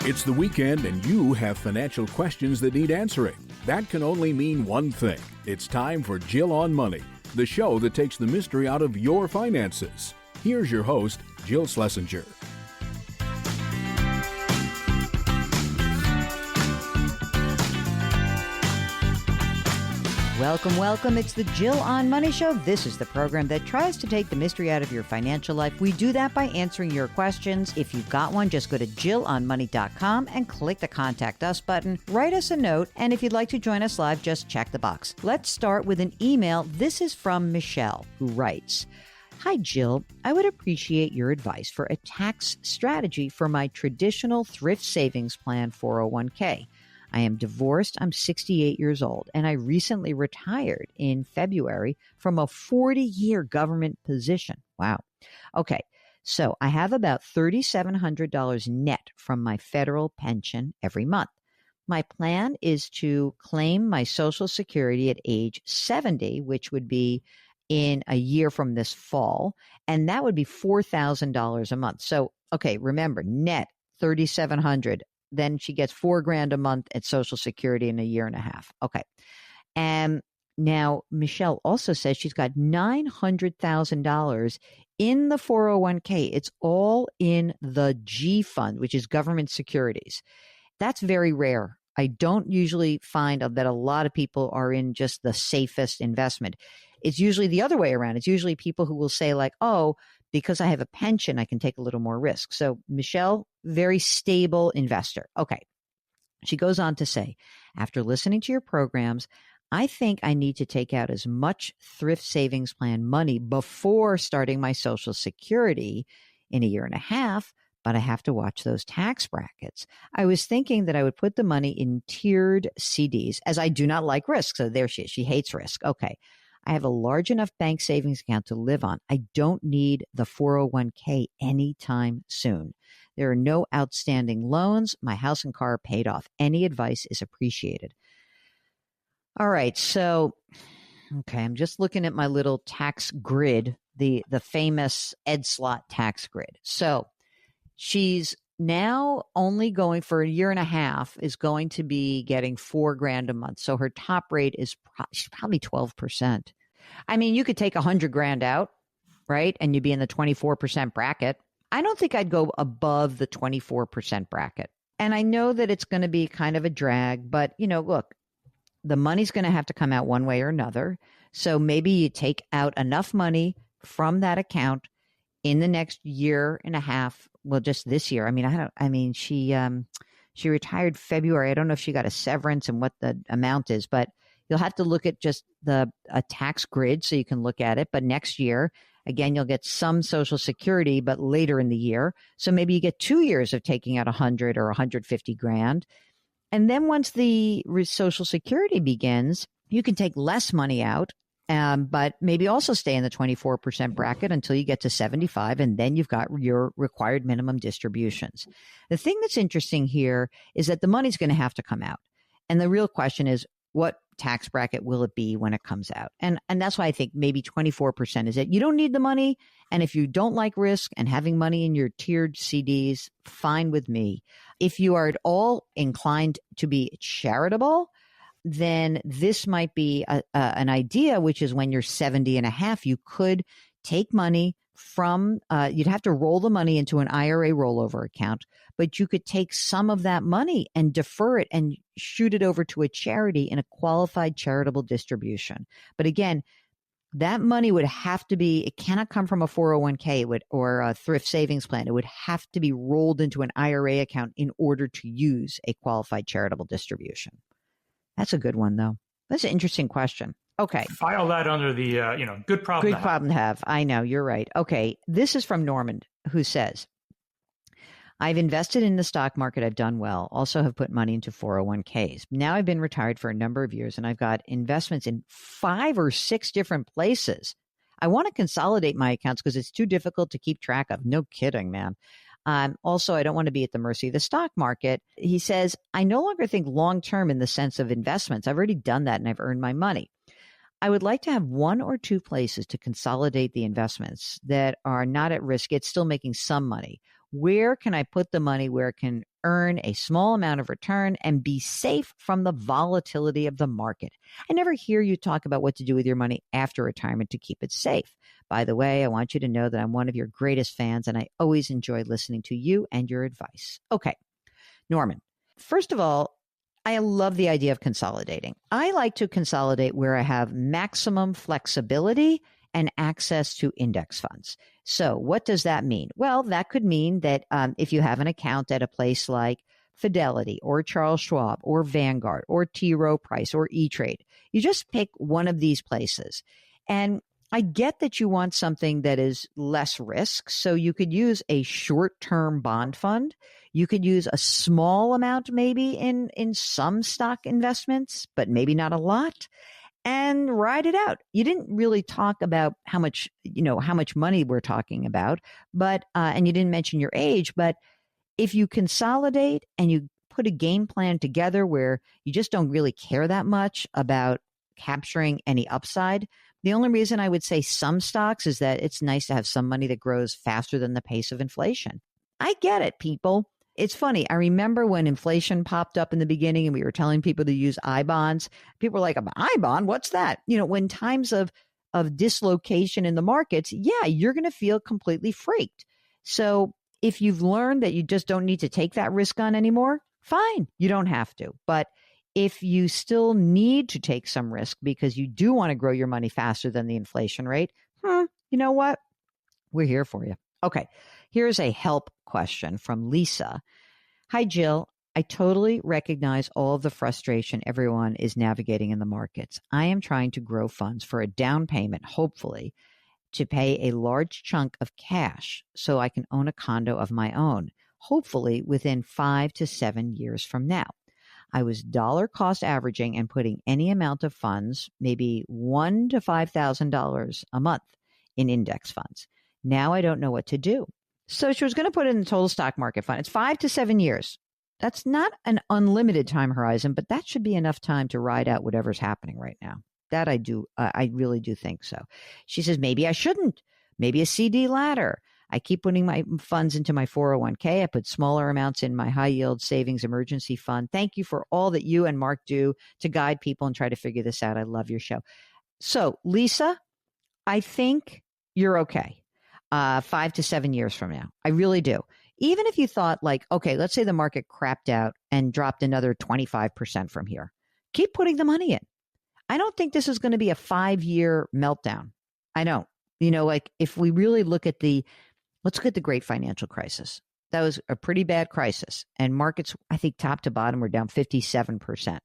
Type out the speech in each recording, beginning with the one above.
It's the weekend and you have financial questions that need answering. That can only mean one thing. It's time for Jill on Money, the show that takes the mystery out of your finances. Here's your host, Jill Schlesinger. Welcome, welcome. It's the Jill on Money Show. This is the program that tries to take the mystery out of your financial life. We do that by answering your questions. If you've got one, just go to jillonmoney.com and click the Contact Us button. Write us a note, and if you'd like to join us live, just check the box. Let's start with an email. This is from Michelle, who writes, "Hi, Jill. I would appreciate your advice for a tax strategy for my traditional thrift savings plan 401k. I am divorced, I'm 68 years old, and I recently retired in February from a 40-year government position." Wow. Okay, so I have about $3,700 net from my federal pension every month. My plan is to claim my Social Security at age 70, which would be in a year from this fall, and that would be $4,000 a month. So, okay, remember, net $3,700. Then she gets $4,000 a month at Social Security in a year and a half. Okay. And now Michelle also says she's got $900,000 in the 401k. It's all in the G fund, which is government securities. That's very rare. I don't usually find that a lot of people are in just the safest investment. It's usually the other way around. It's usually people who will say like, oh, because I have a pension, I can take a little more risk. So Michelle, very stable investor. Okay. She goes on to say, after listening to your programs, I think I need to take out as much thrift savings plan money before starting my Social Security in a year and a half, but I have to watch those tax brackets. I was thinking that I would put the money in tiered CDs, as I do not like risk. So there she is. She hates risk. Okay. I have a large enough bank savings account to live on. I don't need the 401k anytime soon. There are no outstanding loans. My house and car are paid off. Any advice is appreciated. All right. So, okay, I'm just looking at my little tax grid, the famous Ed Slott tax grid. So she's now only going for a year and a half is going to be getting $4,000 a month. So her top rate is probably 12%. I mean, you could take $100,000 out, right? And you'd be in the 24% bracket. I don't think I'd go above the 24% bracket. And I know that it's going to be kind of a drag, but look, the money's going to have to come out one way or another. So maybe you take out enough money from that account in the next year and a half. Well, just this year. She retired February. I don't know if she got a severance and what the amount is, but you'll have to look at just a tax grid so you can look at it. But next year, again, you'll get some Social Security, but later in the year. So maybe you get 2 years of taking out 100 or 150 grand. And then once the Social Security begins, you can take less money out. But maybe also stay in the 24% bracket until you get to 75, and then you've got your required minimum distributions. The thing that's interesting here is that the money's going to have to come out. And the real question is, what tax bracket will it be when it comes out? And that's why I think maybe 24% is it. You don't need the money. And if you don't like risk and having money in your tiered CDs, fine with me. If you are at all inclined to be charitable, then this might be an idea, which is when you're 70 and a half, you could take money from, you'd have to roll the money into an IRA rollover account, but you could take some of that money and defer it and shoot it over to a charity in a qualified charitable distribution. But again, that money would have to be, it cannot come from a 401k or a thrift savings plan. It would have to be rolled into an IRA account in order to use a qualified charitable distribution. That's a good one, though. That's an interesting question. Okay. File that under the, good problem to have. Good problem to have. I know. You're right. Okay. This is from Norman, who says, I've invested in the stock market. I've done well. Also have put money into 401ks. Now I've been retired for a number of years, and I've got investments in 5 or 6 different places. I want to consolidate my accounts because it's too difficult to keep track of. No kidding, man. Also, I don't want to be at the mercy of the stock market. He says, I no longer think long-term in the sense of investments. I've already done that and I've earned my money. I would like to have 1 or 2 places to consolidate the investments that are not at risk, yet still making some money. Where can I put the money where it can earn a small amount of return, and be safe from the volatility of the market. I never hear you talk about what to do with your money after retirement to keep it safe. By the way, I want you to know that I'm one of your greatest fans, and I always enjoy listening to you and your advice. Okay, Norman, first of all, I love the idea of consolidating. I like to consolidate where I have maximum flexibility and access to index funds. So what does that mean? Well, that could mean that if you have an account at a place like Fidelity or Charles Schwab or Vanguard or T. Rowe Price or E-Trade, you just pick one of these places. And I get that you want something that is less risk. So you could use a short-term bond fund. You could use a small amount maybe in some stock investments, but maybe not a lot, and ride it out. You didn't really talk about how much money we're talking about, but and you didn't mention your age, but if you consolidate and you put a game plan together where you just don't really care that much about capturing any upside, the only reason I would say some stocks is that it's nice to have some money that grows faster than the pace of inflation. I get it, people. It's funny. I remember when inflation popped up in the beginning and we were telling people to use I-bonds. People were like, I-bond? What's that? When times of dislocation in the markets, yeah, you're going to feel completely freaked. So if you've learned that you just don't need to take that risk on anymore, fine. You don't have to. But if you still need to take some risk because you do want to grow your money faster than the inflation rate, you know what? We're here for you. Okay, here's a help question from Lisa. Hi, Jill. I totally recognize all of the frustration everyone is navigating in the markets. I am trying to grow funds for a down payment, hopefully, to pay a large chunk of cash so I can own a condo of my own, hopefully within 5 to 7 years from now. I was dollar cost averaging and putting any amount of funds, maybe $1,000 to $5,000 a month, in index funds. Now I don't know what to do. So she was going to put it in the total stock market fund. It's 5 to 7 years. That's not an unlimited time horizon, but that should be enough time to ride out whatever's happening right now. That I do. I really do think so. She says, maybe I shouldn't. Maybe a CD ladder. I keep putting my funds into my 401k. I put smaller amounts in my high yield savings emergency fund. Thank you for all that you and Mark do to guide people and try to figure this out. I love your show. So, Lisa, I think you're okay. 5 to 7 years from now. I really do. Even if you thought like, okay, let's say the market crapped out and dropped another 25% from here. Keep putting the money in. I don't think this is going to be a 5-year meltdown. I don't. Like if we really let's look at the great financial crisis. That was a pretty bad crisis. And markets, I think top to bottom, were down 57%.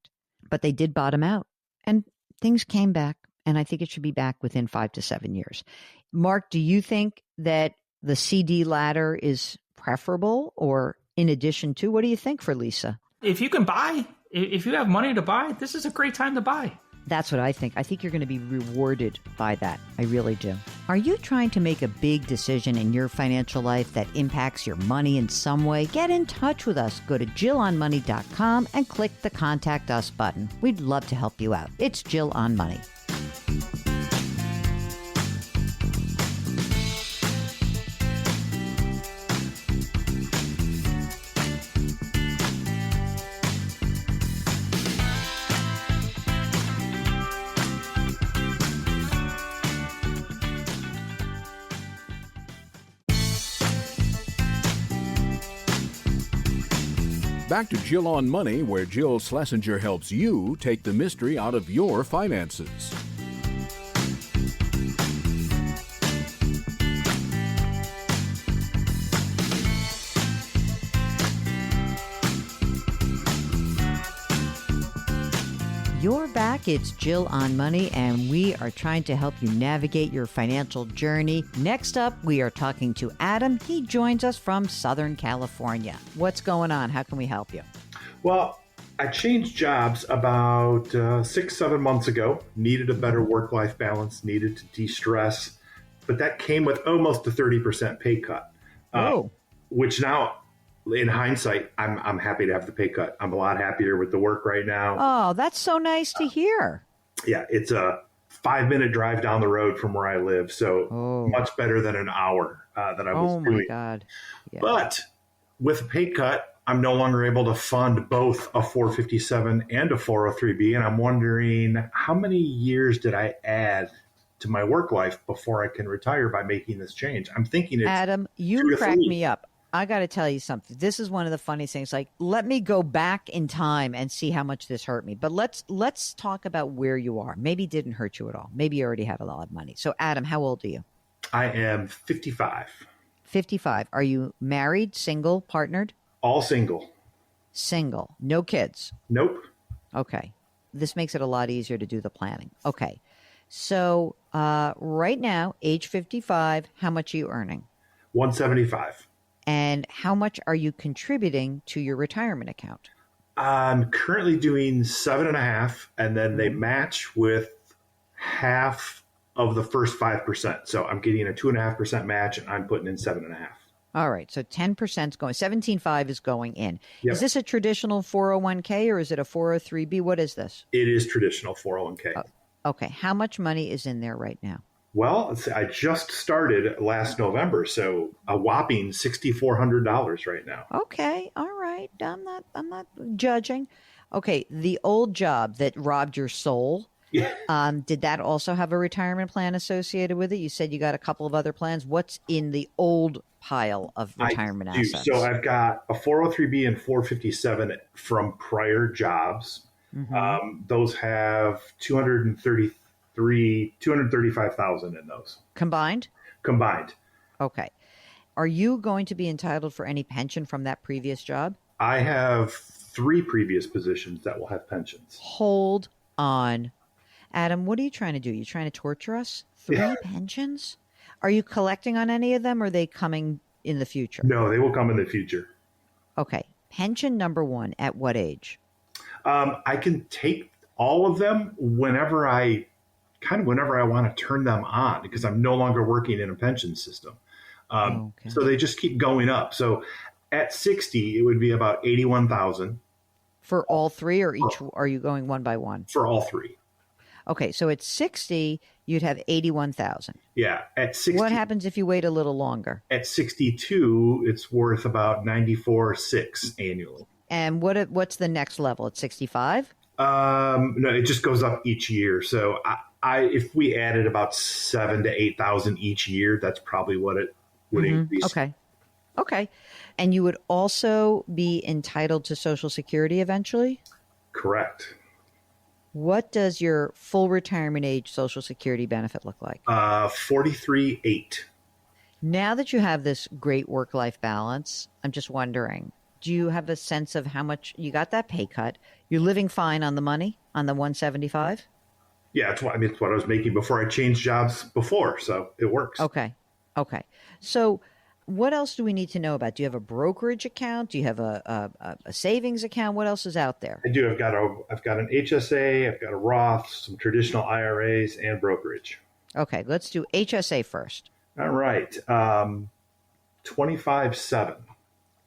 But they did bottom out. And things came back. And I think it should be back within 5 to 7 years. Mark, do you think that the CD ladder is preferable or in addition to? What do you think for Lisa? If you can buy, if you have money to buy, this is a great time to buy. That's what I think. I think you're going to be rewarded by that. I really do. Are you trying to make a big decision in your financial life that impacts your money in some way? Get in touch with us. Go to JillOnMoney.com and click the Contact Us button. We'd love to help you out. It's Jill on Money. Back to Jill on Money, where Jill Schlesinger helps you take the mystery out of your finances. You're back. It's Jill on Money, and we are trying to help you navigate your financial journey. Next up, we are talking to Adam. He joins us from Southern California. What's going on? How can we help you? Well, I changed jobs about 6-7 months ago. Needed a better work-life balance, needed to de-stress. But that came with almost a 30% pay cut, which now, in hindsight, I'm happy to have the pay cut. I'm a lot happier with the work right now. Oh, that's so nice to hear. Yeah, it's a 5-minute drive down the road from where I live. So much better than an hour that I was doing. Oh, my God. Yeah. But with a pay cut, I'm no longer able to fund both a 457 and a 403B. And I'm wondering, how many years did I add to my work life before I can retire by making this change? I'm thinking it's Adam, you crack me up. I got to tell you something. This is one of the funniest things. Like, let me go back in time and see how much this hurt me. But let's talk about where you are. Maybe it didn't hurt you at all. Maybe you already had a lot of money. So, Adam, how old are you? I am 55. 55. Are you married, single, partnered? All single. Single. No kids? Nope. Okay. This makes it a lot easier to do the planning. Okay. So right now, age 55, how much are you earning? 175. And how much are you contributing to your retirement account? I'm currently doing 7.5, and then they match with half of the first 5%. So I'm getting a 2.5% match, and I'm putting in 7.5. All right. So 10% is going, 17.5 is going in. Yep. Is this a traditional 401k or is it a 403b? What is this? It is traditional 401k. Okay. How much money is in there right now? Well, I just started last November, so a whopping $6,400 right now. Okay. All right. I'm not judging. Okay. The old job that robbed your soul. Yeah. Did that also have a retirement plan associated with it? You said you got a couple of other plans. What's in the old pile of retirement assets? So I've got a 403B and 457 from prior jobs. Mm-hmm. Those have 235,000 in those. Combined? Combined. Okay. Are you going to be entitled for any pension from that previous job? I have 3 previous positions that will have pensions. Hold on. Adam, what are you trying to do? You trying to torture us? 3 pensions? Are you collecting on any of them, or are they coming in the future? No, they will come in the future. Okay. Pension number 1, at what age? I can take all of them whenever I want to turn them on, because I'm no longer working in a pension system. Okay. So they just keep going up. So at 60, it would be about 81,000. For all 3, or each? Are you going one by one? For all 3. Okay, so at 60, you'd have 81,000. Yeah, at 60. What happens if you wait a little longer? At 62, it's worth about 94,600 annually. And what's the next level at 65? No, it just goes up each year. So if we added about 7,000 to 8,000 each year, that's probably what it would increase. Okay. And you would also be entitled to Social Security eventually? Correct. What does your full retirement age Social Security benefit look like? 43,800. Now that you have this great work-life balance, I'm just wondering, do you have a sense of how much you got that pay cut? You're living fine on the money, on the 175? Yeah, it's what I was making before I changed jobs before, so it works. Okay. So what else do we need to know about? Do you have a brokerage account? Do you have a savings account? What else is out there? I do. I've got an HSA, I've got a Roth, some traditional IRAs, and brokerage. Okay, let's do HSA first. All right. 25,700.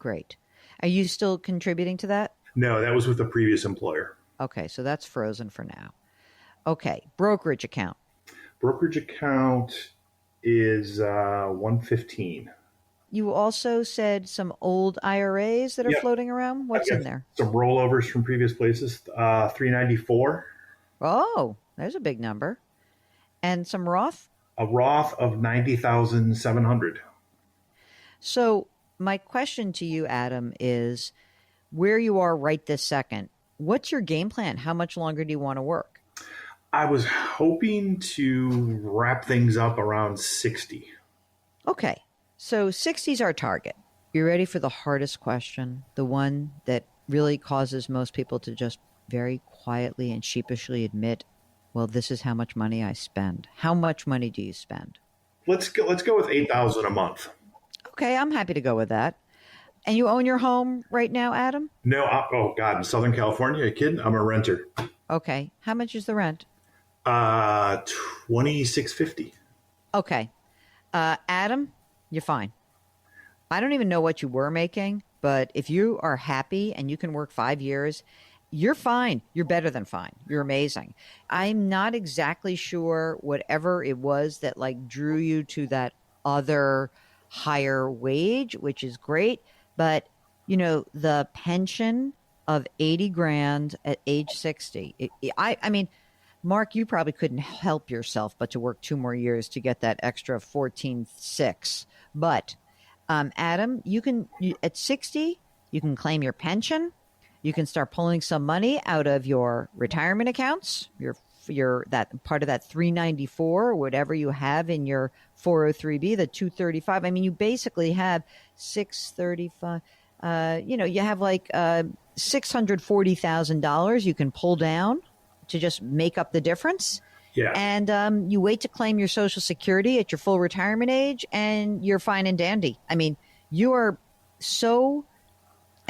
Great. Are you still contributing to that? No, that was with a previous employer. Okay, so that's frozen for now. Okay, brokerage account. Brokerage account is 115. You also said some old IRAs that are floating around. What's in there? Some rollovers from previous places. 394. Oh, there's a big number. And some Roth? A Roth of 90,700. So my question to you, Adam, is where you are right this second. What's your game plan? How much longer do you want to work? I was hoping to wrap things up around 60. Okay. So 60 is our target. You ready for the hardest question? The one that really causes most people to just very quietly and sheepishly admit, well, this is how much money I spend. How much money do you spend? Let's go with 8,000 a month. Okay, I'm happy to go with that. And you own your home right now, Adam? No, oh God, in Southern California, you kidding? I'm a renter. Okay. How much is the rent? $2,650. Okay. Adam, you're fine. I don't even know what you were making, but if you are happy and you can work 5 years, you're fine. You're better than fine. You're amazing. I'm not exactly sure whatever it was that drew you to that other higher wage, which is great. But the pension of 80 grand at age 60. I mean, Mark, you probably couldn't help yourself but to work 2 more years to get that extra 14.6. But Adam, at 60, you can claim your pension. You can start pulling some money out of your retirement accounts, your that part of that 394 or whatever you have in your 403b, the 235. I mean, you basically have 635. You have like $640,000 you can pull down to just make up the difference. Yeah. And you wait to claim your Social Security at your full retirement age, and you're fine and dandy. I mean, you are so.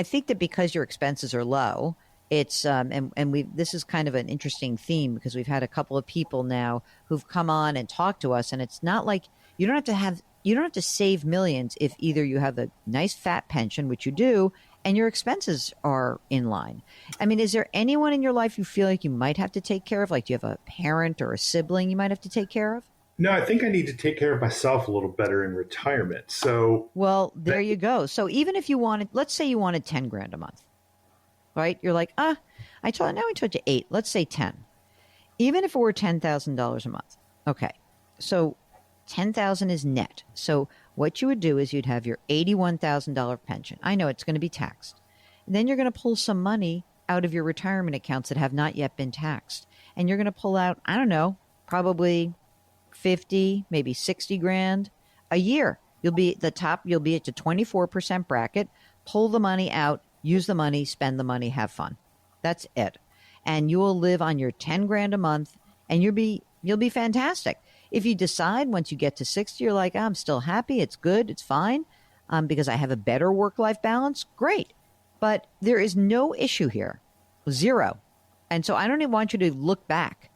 I think that because your expenses are low, it's and we this is kind of an interesting theme because we've had a couple of people now who've come on and talked to us, and it's not like you don't have to save millions if either you have a nice fat pension, which you do, and your expenses are in line. I mean, is there anyone in your life you feel like you might have to take care of? Like, do you have a parent or a sibling you might have to take care of? No, I think I need to take care of myself a little better in retirement. So, well, there you go. So even if you wanted, let's say you wanted 10 grand a month, right? You're like, now I told you 8, let's say 10. Even if it were $10,000 a month. Okay. So 10,000 is net. So what you would do is you'd have your $81,000 pension. I know it's going to be taxed. And then you're going to pull some money out of your retirement accounts that have not yet been taxed. And you're going to pull out, I don't know, probably 50, maybe 60 grand a year. You'll be at the top. You'll be at the 24% bracket. Pull the money out, use the money, spend the money, have fun. That's it. And you will live on your 10 grand a month, and you'll be fantastic. If you decide once you get to 60, you're like, I'm still happy. It's good. It's fine. Because I have a better work-life balance. Great. But there is no issue here. Zero. And so I don't even want you to look back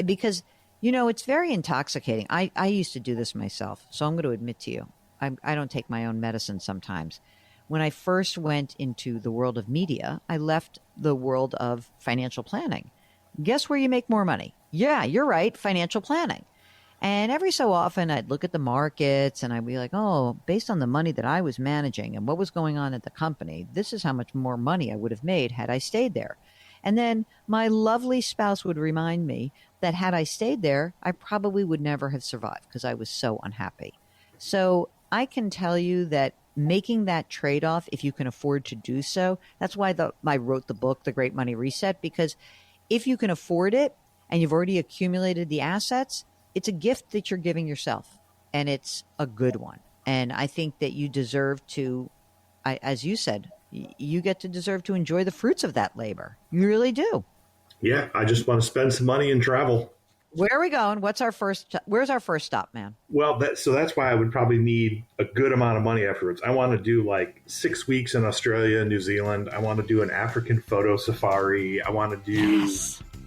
because it's very intoxicating. I used to do this myself, so I'm going to admit to you, I don't take my own medicine sometimes. When I first went into the world of media, I left the world of financial planning. Guess where you make more money? Yeah, you're right, financial planning. And every so often, I'd look at the markets and I'd be like, oh, based on the money that I was managing and what was going on at the company, this is how much more money I would have made had I stayed there. And then my lovely spouse would remind me that had I stayed there, I probably would never have survived because I was so unhappy. So I can tell you that making that trade-off, if you can afford to do so, that's why I wrote the book, The Great Money Reset, because if you can afford it and you've already accumulated the assets, it's a gift that you're giving yourself, and it's a good one. And I think that you deserve to, as you said, you get to deserve to enjoy the fruits of that labor. You really do. Yeah, I just want to spend some money and travel. Where are we going? Where's our first stop, man? Well, that's why I would probably need a good amount of money afterwards. I want to do like 6 weeks in Australia and New Zealand. I want to do an African photo safari. I want to do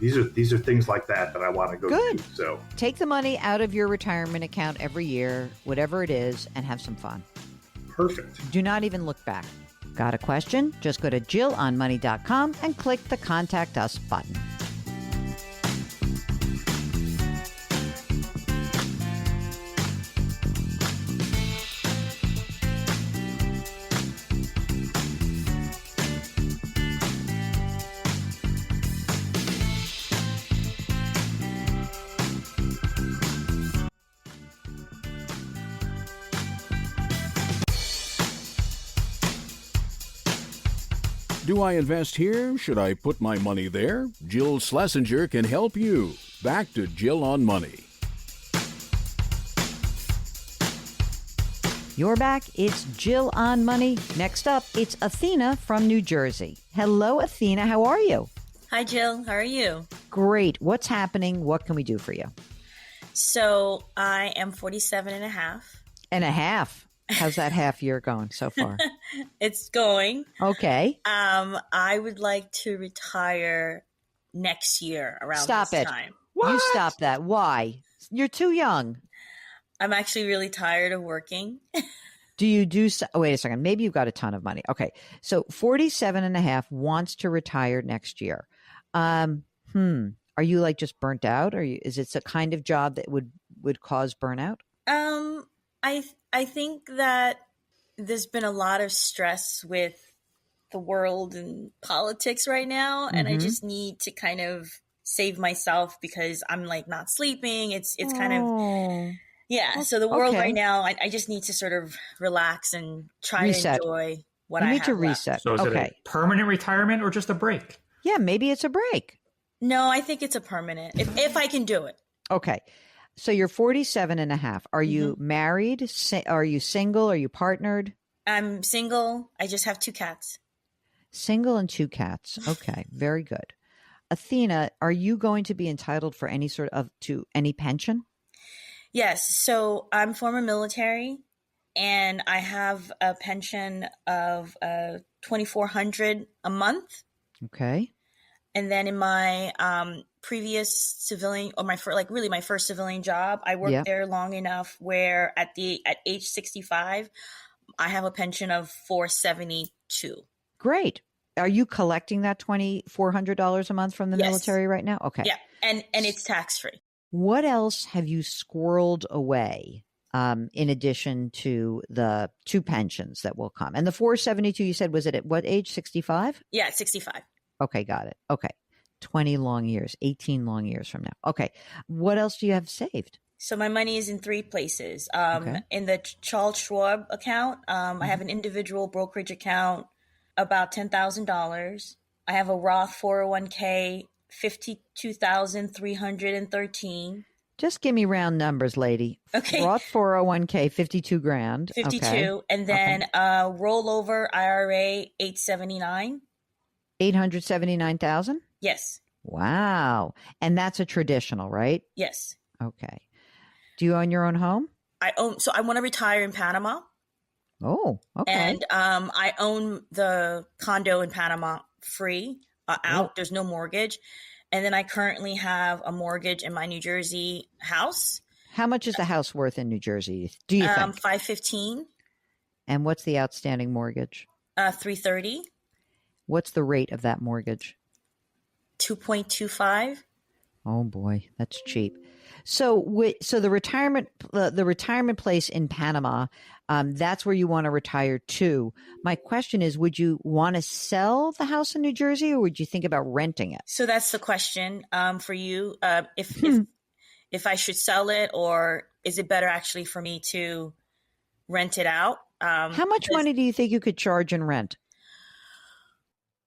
these are things like that I want to go Good. do. So take the money out of your retirement account every year, whatever it is, and have some fun. Perfect. Do not even look back. Got a question? Just go to JillOnMoney.com and click the Contact Us button. Do I invest here? Should I put my money there? Jill Schlesinger can help you. Back to Jill on Money. You're back. It's Jill on Money. Next up, it's Athena from New Jersey. Hello, Athena. How are you? Hi, Jill. How are you? Great. What's happening? What can we do for you? So I am 47 and a half. And a half. How's that half year going so far? It's going. Okay. I would like to retire next year around this time. What? You stop that. Why? You're too young. I'm actually really tired of working. Do you do so? Wait a second. Maybe you've got a ton of money. Okay. So 47 and a half wants to retire next year. Are you like just burnt out? Is it a kind of job that would cause burnout? I think that there's been a lot of stress with the world and politics right now. And I just need to kind of save myself because I'm like not sleeping. It's kind of, yeah. So the world right now, I just need to sort of relax and try to enjoy what I have. You need to reset. Left. So is it a permanent retirement or just a break? Yeah, maybe it's a break. No, I think it's a permanent, if I can do it. Okay. So you're 47 and a half. Are you married? Are you single? Are you partnered? I'm single. I just have 2 cats. Single and 2 cats. Okay. Very good. Athena, are you going to be entitled for any sort of to any pension? Yes. So I'm former military and I have a pension of $2,400 a month. Okay. And then in my previous civilian, or my first civilian job, I worked there long enough where at age 65, I have a pension of $472. Great. Are you collecting that $2,400 a month from the military right now? Okay. Yeah, and it's tax free. What else have you squirreled away in addition to the 2 pensions that will come? And the 472 you said, was it at what age? 65? Yeah, 65. Okay, got it. Okay. 20 long years, 18 long years from now. Okay. What else do you have saved? So my money is in 3 places. In the Charles Schwab account, I have an individual brokerage account, about $10,000. I have a Roth 401k, $52,313. Just give me round numbers, lady. Okay. Roth 401k, 52 grand. 52. Okay. And then rollover IRA, 879. 879,000? Yes. Wow. And that's a traditional, right? Yes. Okay. Do you own your own home? So I want to retire in Panama. Oh, okay. And I own the condo in Panama free, out. There's no mortgage. And then I currently have a mortgage in my New Jersey house. How much is the house worth in New Jersey, do you think? $515. And what's the outstanding mortgage? $330. What's the rate of that mortgage? 2.25. Oh boy, that's cheap. So the retirement place in Panama, that's where you want to retire to. My question is, would you want to sell the house in New Jersey, or would you think about renting it? So that's the question for you. If I should sell it, or is it better actually for me to rent it out? How much money do you think you could charge in rent?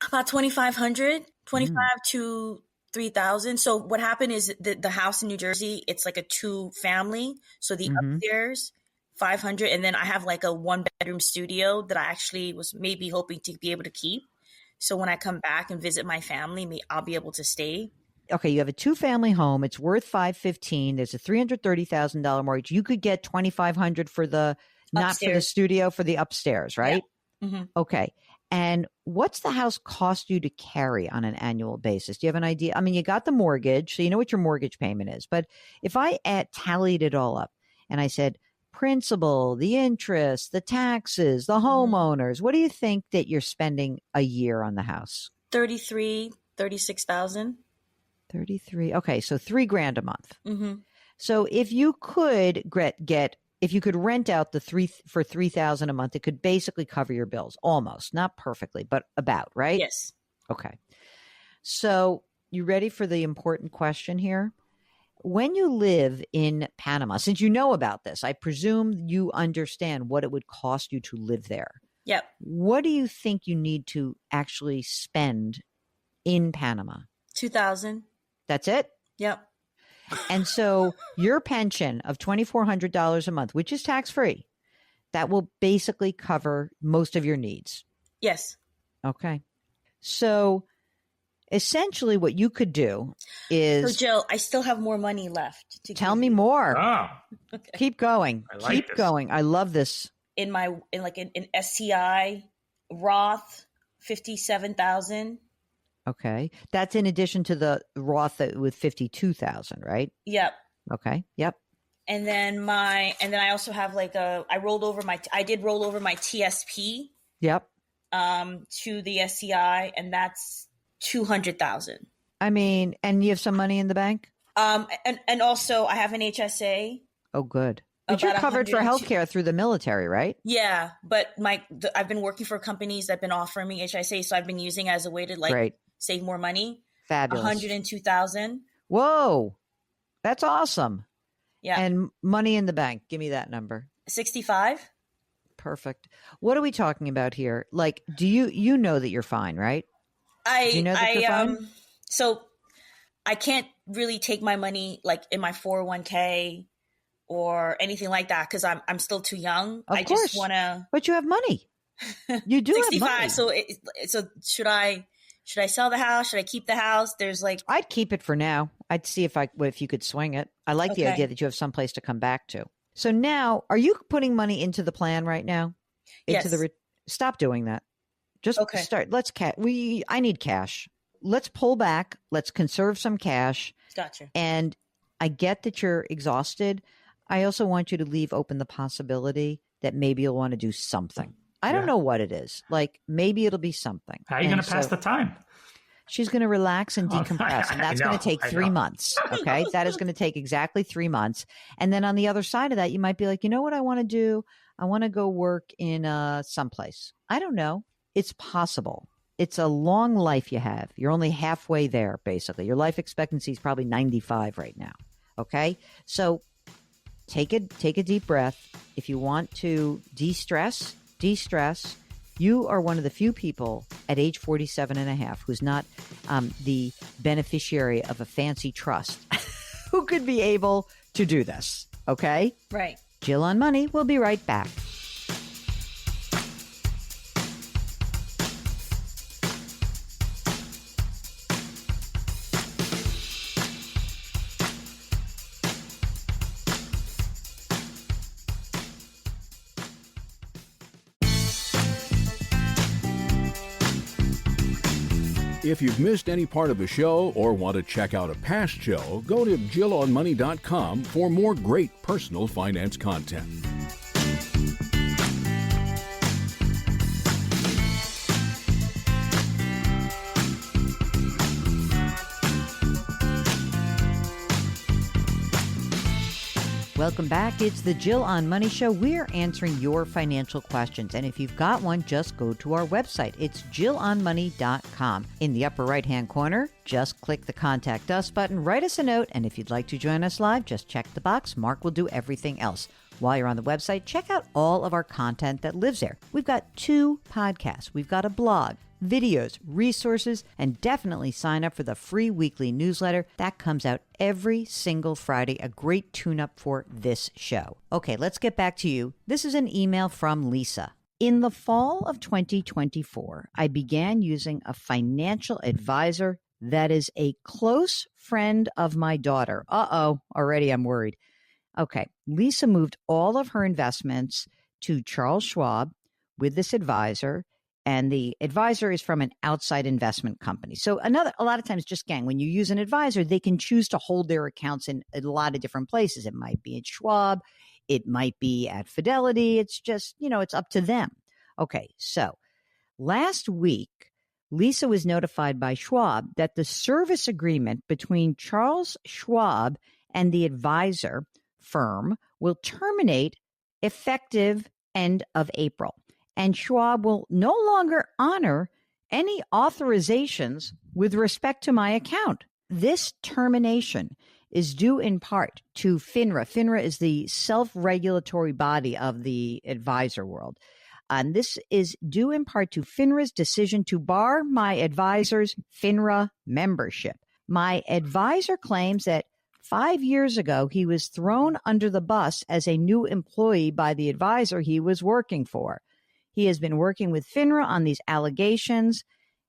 About $2,500, $25 to $3,000. So what happened is the house in New Jersey, it's like a 2-family. So the upstairs, $500, and then I have like a 1-bedroom studio that I actually was maybe hoping to be able to keep. So when I come back and visit my family, I'll be able to stay. Okay, you have a 2-family home. It's worth $515. There's a $330,000 mortgage. You could get $2,500 for the not for the studio, for the upstairs, right? Yeah. Mm-hmm. Okay. And what's the house cost you to carry on an annual basis? Do you have an idea? I mean, you got the mortgage, so you know what your mortgage payment is. But if I tallied it all up and I said principal, the interest, the taxes, the homeowners, what do you think that you're spending a year on the house? $36,000. 33. Okay, so $3,000 a month. Mm-hmm. So if you could if you could rent out for $3,000 a month, it could basically cover your bills, almost, not perfectly, but about, right? Yes. Okay. So you ready for the important question here? When you live in Panama, since you know about this, I presume you understand what it would cost you to live there. Yep. What do you think you need to actually spend in Panama? $2,000. That's it? Yep. And so your pension of $2,400 a month, which is tax-free, that will basically cover most of your needs. Yes. Okay. So essentially what you could do is... So Jill, I still have more money left. Tell me more. Oh. Okay. Keep going. Keep going. I love this. In STI, Roth, $57,000. Okay. That's in addition to the Roth with 52,000, right? Yep. Okay. Yep. And then I also have I did roll over my TSP. Yep. To the SCI, and that's $200,000. I mean, and you have some money in the bank? And also I have an HSA. Oh, good. But you're about covered for 102 healthcare through the military, right? Yeah, but I've been working for companies that've been offering me HSA, so I've been using it as a way to like Great. save more money. Fabulous. 102,000. Whoa, that's awesome. Yeah. And money in the bank. Give me that number. 65. Perfect. What are we talking about here? Like, do you know that you're fine, right? Do you know that you're fine? So I can't really take my money like in my 401k or anything like that because I'm still too young. Of I course. just want to. But you have money. You do 65. have money. So should I sell the house? Should I keep the house? There's like I'd keep it for now. I'd see if you could swing it. I like the idea that you have some place to come back to. So now, are you putting money into the plan right now? Yes. Stop doing that. Just start. I need cash. Let's pull back. Let's conserve some cash. Gotcha. And I get that you're exhausted. I also want you to leave open the possibility that maybe you'll want to do something. I don't know what it is. Like maybe it'll be something. How are you going to pass the time? She's going to relax and decompress. And that's going to take 3 months. Okay. That is going to take exactly 3 months. And then on the other side of that, you might be like, you know what I want to do? I want to go work in someplace. I don't know. It's possible. It's a long life you have. You're only halfway there, basically. Your life expectancy is probably 95 right now. Okay. So take a deep breath. If you want to de-stress. You are one of the few people at age 47 and a half who's not the beneficiary of a fancy trust who could be able to do this. Okay? Right. Jill on Money. We'll be right back. If you've missed any part of the show or want to check out a past show, go to JillOnMoney.com for more great personal finance content. Welcome back. It's the Jill on Money Show. We're answering your financial questions. And if you've got one, just go to our website. It's JillOnMoney.com. In the upper right-hand corner, just click the Contact Us button, write us a note, and if you'd like to join us live, just check the box. Mark will do everything else. While you're on the website, check out all of our content that lives there. We've got 2 podcasts. We've got a blog, videos, resources, and definitely sign up for the free weekly newsletter. That comes out every single Friday, a great tune-up for this show. Okay, let's get back to you. This is an email from Lisa. In the fall of 2024, I began using a financial advisor that is a close friend of my daughter. Already I'm worried. Okay, Lisa moved all of her investments to Charles Schwab with this advisor, and the advisor is from an outside investment company. So a lot of times, when you use an advisor, they can choose to hold their accounts in a lot of different places. It might be at Schwab, it might be at Fidelity. It's just, it's up to them. Okay, so last week, Lisa was notified by Schwab that the service agreement between Charles Schwab and the advisor firm will terminate effective end of April. And Schwab will no longer honor any authorizations with respect to my account. This termination is due in part to FINRA. FINRA is the self-regulatory body of the advisor world. And this is due in part to FINRA's decision to bar my advisor's FINRA membership. My advisor claims that 5 years ago, he was thrown under the bus as a new employee by the advisor he was working for. He has been working with FINRA on these allegations,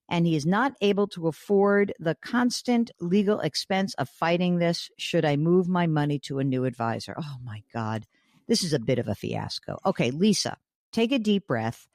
and he is not able to afford the constant legal expense of fighting this should I move my money to a new advisor. Oh, my God. This is a bit of a fiasco. Okay, Lisa, take a deep breath.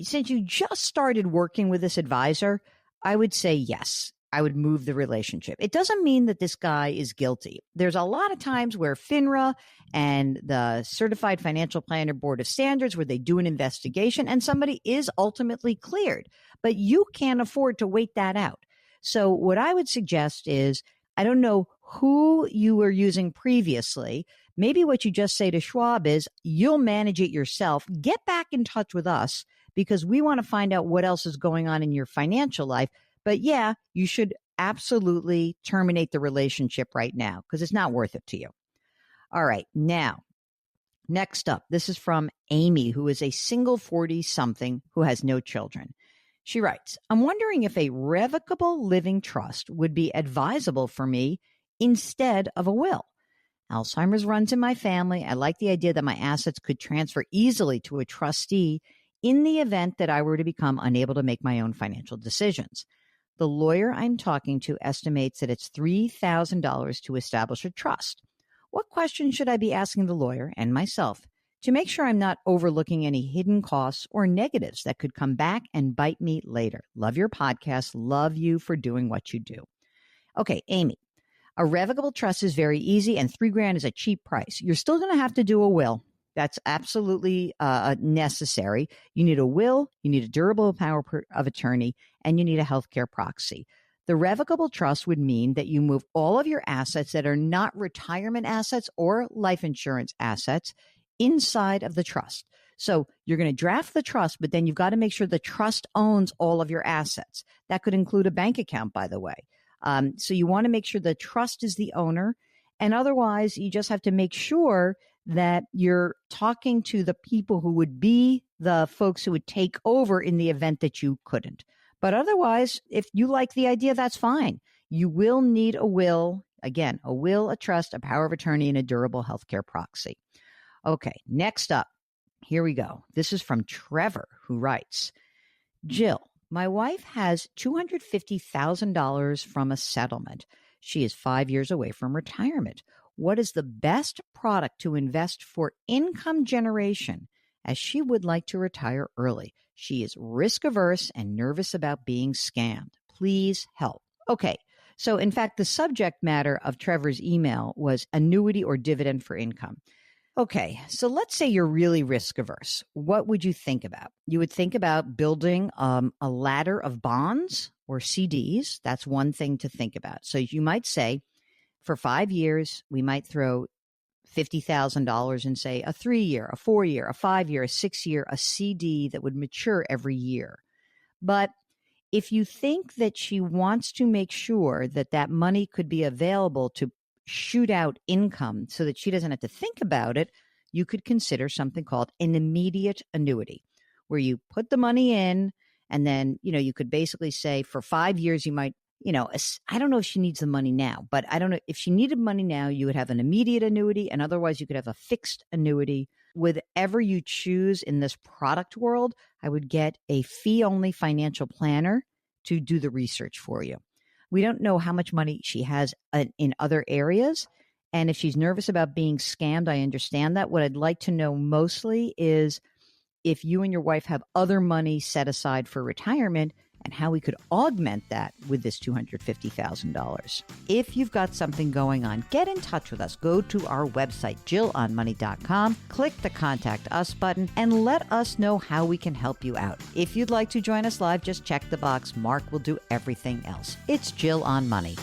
Since you just started working with this advisor, I would say yes. I would move the relationship. It doesn't mean that this guy is guilty. There's a lot of times where FINRA and the Certified Financial Planner Board of Standards, where they do an investigation and somebody is ultimately cleared, but you can't afford to wait that out. So what I would suggest is, I don't know who you were using previously, maybe what you just say to Schwab is, you'll manage it yourself. Get back in touch with us because we want to find out what else is going on in your financial life. But yeah, you should absolutely terminate the relationship right now because it's not worth it to you. All right. Now, next up, this is from Amy, who is a single 40-something who has no children. She writes, I'm wondering if a revocable living trust would be advisable for me instead of a will. Alzheimer's runs in my family. I like the idea that my assets could transfer easily to a trustee in the event that I were to become unable to make my own financial decisions. The lawyer I'm talking to estimates that it's $3,000 to establish a trust. What questions should I be asking the lawyer and myself to make sure I'm not overlooking any hidden costs or negatives that could come back and bite me later? Love your podcast. Love you for doing what you do. Okay, Amy, a revocable trust is very easy and $3,000 is a cheap price. You're still going to have to do a will. That's absolutely necessary. You need a will, you need a durable power of attorney, and you need a healthcare proxy. The revocable trust would mean that you move all of your assets that are not retirement assets or life insurance assets inside of the trust. So you're going to draft the trust, but then you've got to make sure the trust owns all of your assets. That could include a bank account, by the way. So you want to make sure the trust is the owner. And otherwise, you just have to make sure that you're talking to the people who would be the folks who would take over in the event that you couldn't. But otherwise, if you like the idea, that's fine. You will need a will. Again, a will, a trust, a power of attorney, and a durable healthcare proxy. Okay, next up, here we go. This is from Trevor, who writes, Jill, my wife has $250,000 from a settlement. She is 5 years away from retirement. What is the best product to invest for income generation, as she would like to retire early? She is risk averse and nervous about being scammed. Please help. Okay, so in fact, the subject matter of Trevor's email was annuity or dividend for income. Okay, so let's say you're really risk averse. What would you think about? You would think about building a ladder of bonds or CDs. That's one thing to think about. So you might say, for 5 years, we might throw $50,000 in, say, a 3-year, a 4-year, a 5-year, a 6-year, a CD that would mature every year. But if you think that she wants to make sure that that money could be available to shoot out income so that she doesn't have to think about it, you could consider something called an immediate annuity, where you put the money in and then, you could basically say for 5 years, you might, I don't know if she needs the money now, but I don't know if she needed money now, you would have an immediate annuity, and otherwise you could have a fixed annuity. Whatever you choose in this product world, I would get a fee-only financial planner to do the research for you. We don't know how much money she has in other areas. And if she's nervous about being scammed, I understand that. What I'd like to know mostly is if you and your wife have other money set aside for retirement and how we could augment that with this $250,000. If you've got something going on, get in touch with us. Go to our website, jillonmoney.com, click the Contact Us button, and let us know how we can help you out. If you'd like to join us live, just check the box. Mark will do everything else. It's Jill on Money.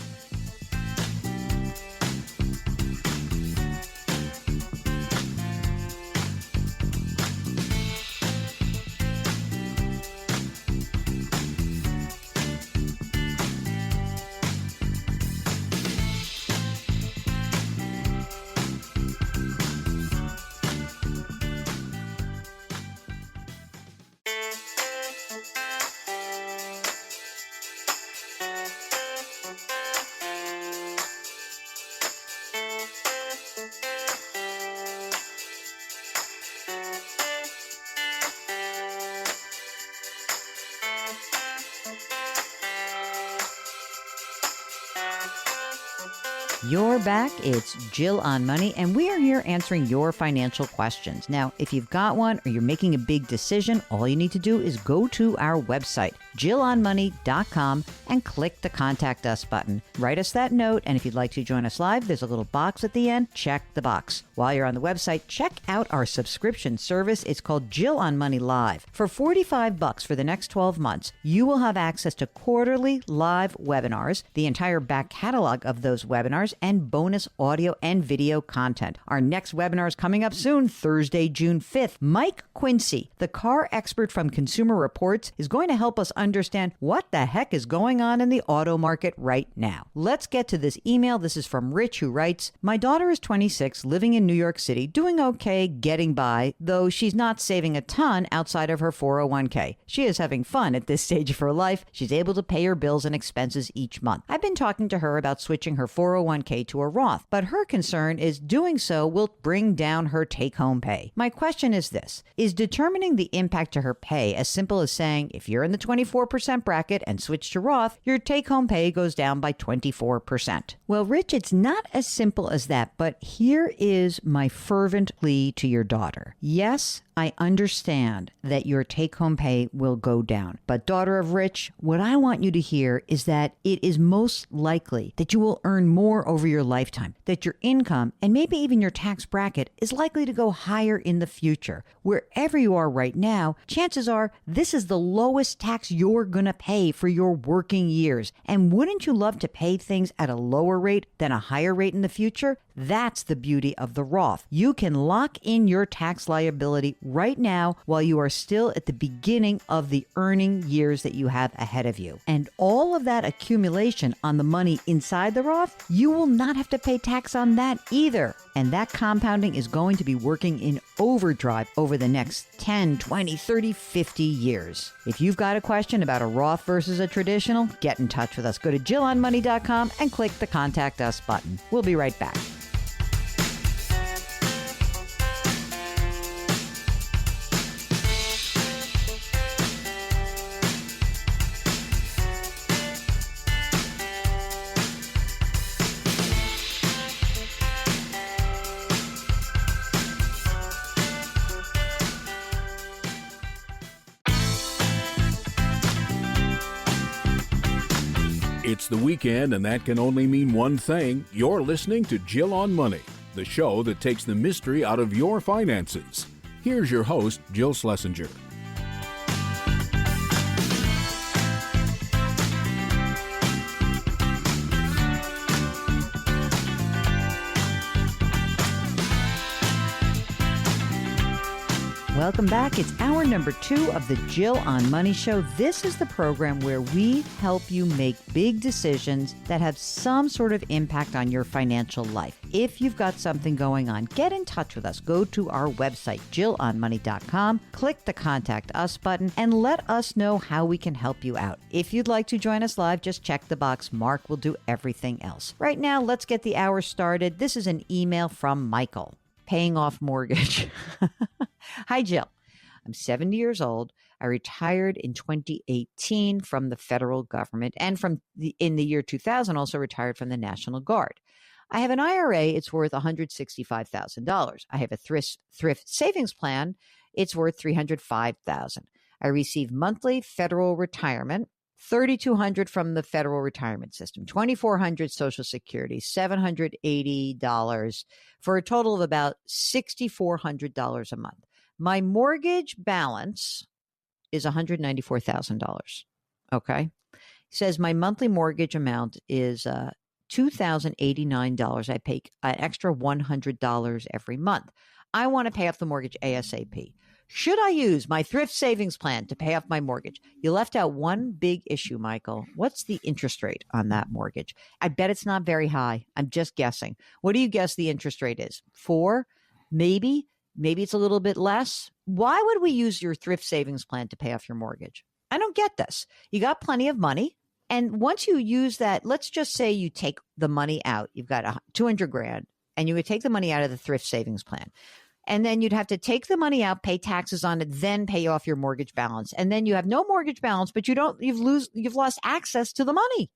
You're back. It's Jill on Money, and we are here answering your financial questions. Now, if you've got one or you're making a big decision, all you need to do is go to our website, jillonmoney.com, and click the Contact Us button. Write us that note, and if you'd like to join us live, there's a little box at the end. Check the box. While you're on the website, check out our subscription service. It's called Jill on Money Live. For $45 for the next 12 months, you will have access to quarterly live webinars, the entire back catalog of those webinars, webinars and bonus audio and video content. Our next webinar is coming up soon, Thursday, June 5th. Mike Quincy, the car expert from Consumer Reports, is going to help us understand what the heck is going on in the auto market right now. Let's get to this email. This is from Rich, who writes, my daughter is 26, living in New York City, doing okay, getting by, though she's not saving a ton outside of her 401k. She is having fun at this stage of her life. She's able to pay her bills and expenses each month. I've been talking to her about switching her 401k to a Roth, but her concern is doing so will bring down her take-home pay. My question is this: is determining the impact to her pay as simple as saying, if you're in the 24% bracket and switch to Roth, your take-home pay goes down by 24%? Well, Rich, it's not as simple as that, but here is my fervent plea to your daughter. Yes, I understand that your take-home pay will go down. But daughter of Rich, what I want you to hear is that it is most likely that you will earn more over your lifetime, that your income and maybe even your tax bracket is likely to go higher in the future. Wherever you are right now, chances are this is the lowest tax you're going to pay for your working years. And wouldn't you love to pay things at a lower rate than a higher rate in the future? That's the beauty of the Roth. You can lock in your tax liability right now while you are still at the beginning of the earning years that you have ahead of you. And all of that accumulation on the money inside the Roth, you will not have to pay tax on that either. And that compounding is going to be working in overdrive over the next 10, 20, 30, 50 years. If you've got a question about a Roth versus a traditional, get in touch with us. Go to JillOnMoney.com and click the Contact Us button. We'll be right back. It's the weekend, and that can only mean one thing. You're listening to Jill on Money, the show that takes the mystery out of your finances. Here's your host, Jill Schlesinger. Welcome back. It's hour number 2 of the Jill on Money Show. This is the program where we help you make big decisions that have some sort of impact on your financial life. If you've got something going on, get in touch with us. Go to our website, JillOnMoney.com, click the Contact Us button, and let us know how we can help you out. If you'd like to join us live, just check the box. Mark will do everything else. Right now, let's get the hour started. This is an email from Michael. Paying off mortgage. Hi, Jill. I'm 70 years old. I retired in 2018 from the federal government, and in the year 2000 also retired from the National Guard. I have an IRA. It's worth $165,000. I have a thrift savings plan. It's worth $305,000. I receive monthly federal retirement, $3,200 from the federal retirement system, $2,400 Social Security, $780 for a total of about $6,400 a month. My mortgage balance is $194,000. Okay. He says my monthly mortgage amount is $2,089. I pay an extra $100 every month. I want to pay off the mortgage ASAP. Should I use my thrift savings plan to pay off my mortgage? You left out one big issue, Michael. What's the interest rate on that mortgage? I bet it's not very high. I'm just guessing. What do you guess the interest rate is? 4? Maybe? Maybe it's a little bit less. Why would we use your thrift savings plan to pay off your mortgage? I don't get this. You got plenty of money. And once you use that, let's just say you take the money out. You've got $200,000 and you would take the money out of the thrift savings plan. And then you'd have to take the money out, pay taxes on it, then pay off your mortgage balance. And then you have no mortgage balance, but you've lost access to the money.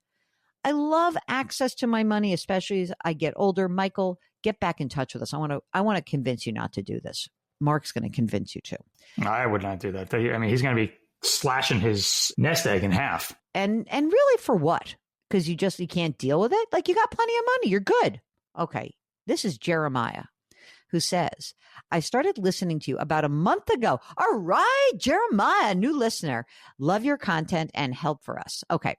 I love access to my money, especially as I get older. Michael, get back in touch with us. I want to convince you not to do this. Mark's going to convince you to. I would not do that. I mean, he's going to be slashing his nest egg in half. And really for what? Because you can't deal with it? Like, you got plenty of money. You're good. Okay. This is Jeremiah, who says, I started listening to you about a month ago. All right, Jeremiah, new listener. Love your content and help for us. Okay.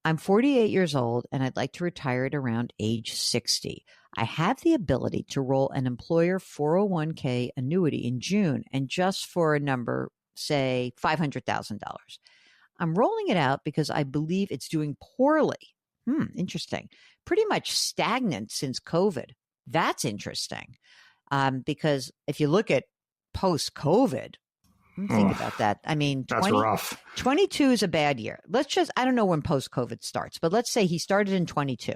I'm 48 years old and I'd like to retire at around age 60. I have the ability to roll an employer 401k annuity in June and just for a number, say $500,000. I'm rolling it out because I believe it's doing poorly. Interesting. Pretty much stagnant since COVID. That's interesting. Because if you look at post-COVID, think about that. I mean, that's rough. 22 is a bad year. I don't know when post-COVID starts, but let's say he started in 22.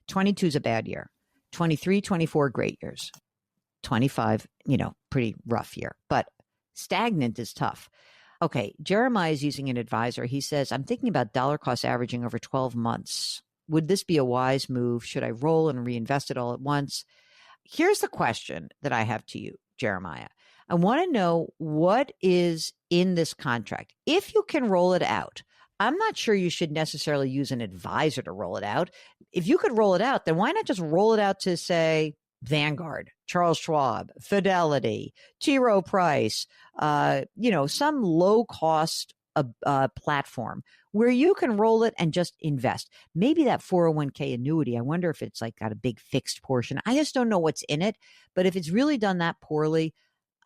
22 is a bad year. 23, 24, great years. 25, pretty rough year. But stagnant is tough. Okay, Jeremiah is using an advisor. He says, I'm thinking about dollar cost averaging over 12 months. Would this be a wise move? Should I roll and reinvest it all at once? Here's the question that I have to you, Jeremiah. I want to know what is in this contract. If you can roll it out, I'm not sure you should necessarily use an advisor to roll it out. If you could roll it out, then why not just roll it out to, say, Vanguard, Charles Schwab, Fidelity, T. Rowe Price, some low-cost platform where you can roll it and just invest. Maybe that 401k annuity, I wonder if it's got a big fixed portion. I just don't know what's in it. But if it's really done that poorly,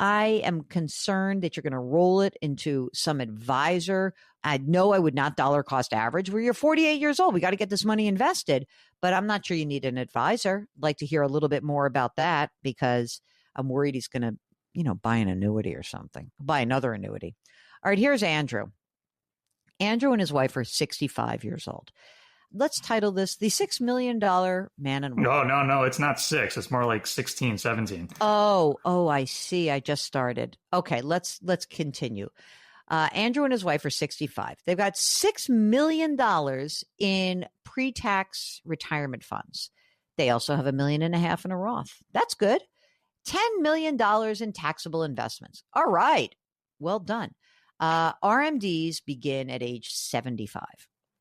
I am concerned that you're going to roll it into some advisor. I know I would not dollar cost average where you're 48 years old. We got to get this money invested, but I'm not sure you need an advisor. I'd like to hear a little bit more about that because I'm worried he's going to, buy an annuity or something, buy another annuity. All right, here's Andrew. Andrew and his wife are 65 years old. Let's title this The $6 Million Man and Woman. No, it's not 6. It's more like 16, 17. Oh, I see. I just started. Okay, let's continue. Andrew and his wife are 65. They've got $6 million in pre-tax retirement funds. They also have $1.5 million in a Roth. That's good. $10 million in taxable investments. All right. Well done. RMDs begin at age 75.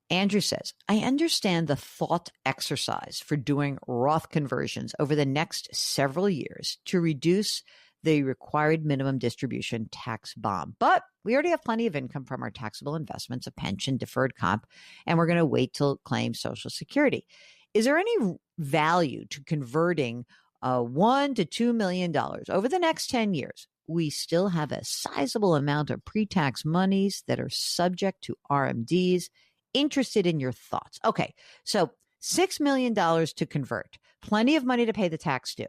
Andrew says, I understand the thought exercise for doing Roth conversions over the next several years to reduce the required minimum distribution tax bomb. But we already have plenty of income from our taxable investments, a pension, deferred comp, and we're going to wait till claim Social Security. Is there any value to converting $1 to $2 million over the next 10 years? We still have a sizable amount of pre-tax monies that are subject to RMDs. Interested in your thoughts. Okay, so $6 million to convert, plenty of money to pay the tax due.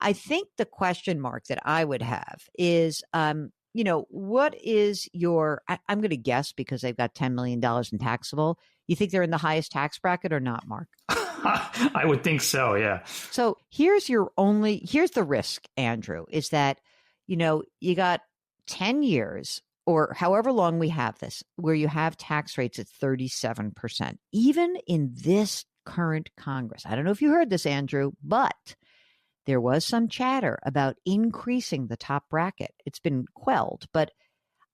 I think the question mark that I would have is, what is your, I'm going to guess because they've got $10 million in taxable. You think they're in the highest tax bracket or not, Mark? I would think so, yeah. So here's the risk, Andrew, is that, you got 10 years or however long we have this, where you have tax rates at 37%, even in this current Congress. I don't know if you heard this, Andrew, but there was some chatter about increasing the top bracket. It's been quelled, but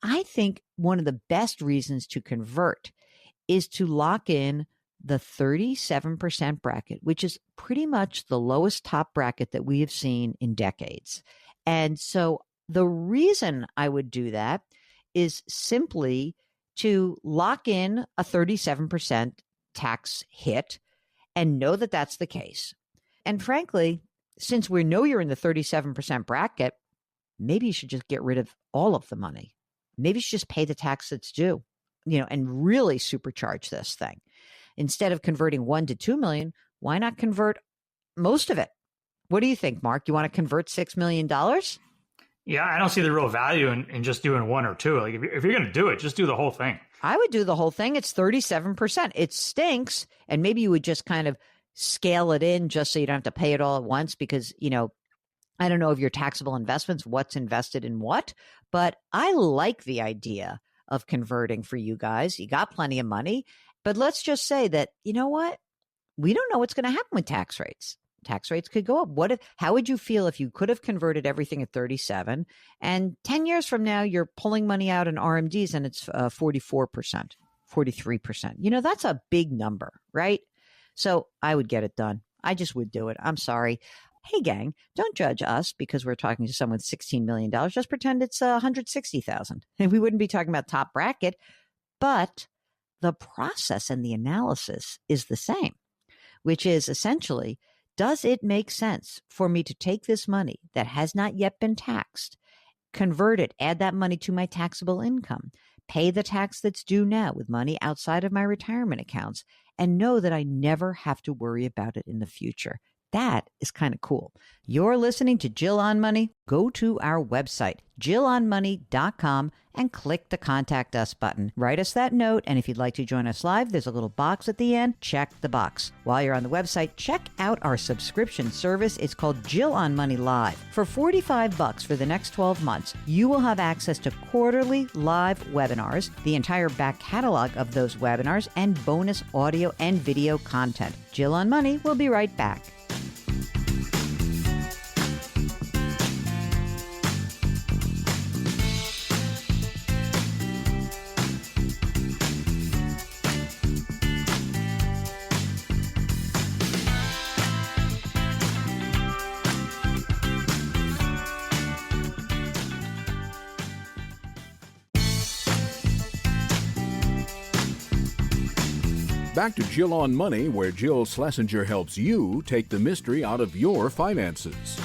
I think one of the best reasons to convert is to lock in the 37% bracket, which is pretty much the lowest top bracket that we have seen in decades. And so the reason I would do that is simply to lock in a 37% tax hit and know that that's the case. And frankly, since we know you're in the 37% bracket, maybe you should just get rid of all of the money. Maybe you should just pay the tax that's due, and really supercharge this thing. Instead of converting 1 to 2 million, why not convert most of it? What do you think, Mark? You want to convert $6 million? Yeah, I don't see the real value in just doing 1 or 2. Like if you're going to do it, just do the whole thing. I would do the whole thing. It's 37%. It stinks. And maybe you would just kind of scale it in just so you don't have to pay it all at once because, I don't know of your taxable investments, what's invested in what, but I like the idea of converting for you guys. You got plenty of money, but let's just say that, you know what? We don't know what's going to happen with tax rates. Tax rates could go up. How would you feel if you could have converted everything at 37 and 10 years from now, you're pulling money out in RMDs and it's 44%, 43%. That's a big number, right? So I would get it done. I just would do it. I'm sorry. Hey, gang, don't judge us because we're talking to someone with $16 million. Just pretend it's $160,000. And we wouldn't be talking about top bracket, but the process and the analysis is the same, which is essentially, does it make sense for me to take this money that has not yet been taxed, convert it, add that money to my taxable income, pay the tax that's due now with money outside of my retirement accounts, and know that I never have to worry about it in the future? That is kind of cool. You're listening to Jill on Money. Go to our website, jillonmoney.com, and click the Contact Us button. Write us that note, and if you'd like to join us live, there's a little box at the end. Check the box. While you're on the website, check out our subscription service. It's called Jill on Money Live. For $45 for the next 12 months, you will have access to quarterly live webinars, the entire back catalog of those webinars, and bonus audio and video content. Jill on Money will be right back. Back to Jill on Money, where Jill Schlesinger helps you take the mystery out of your finances.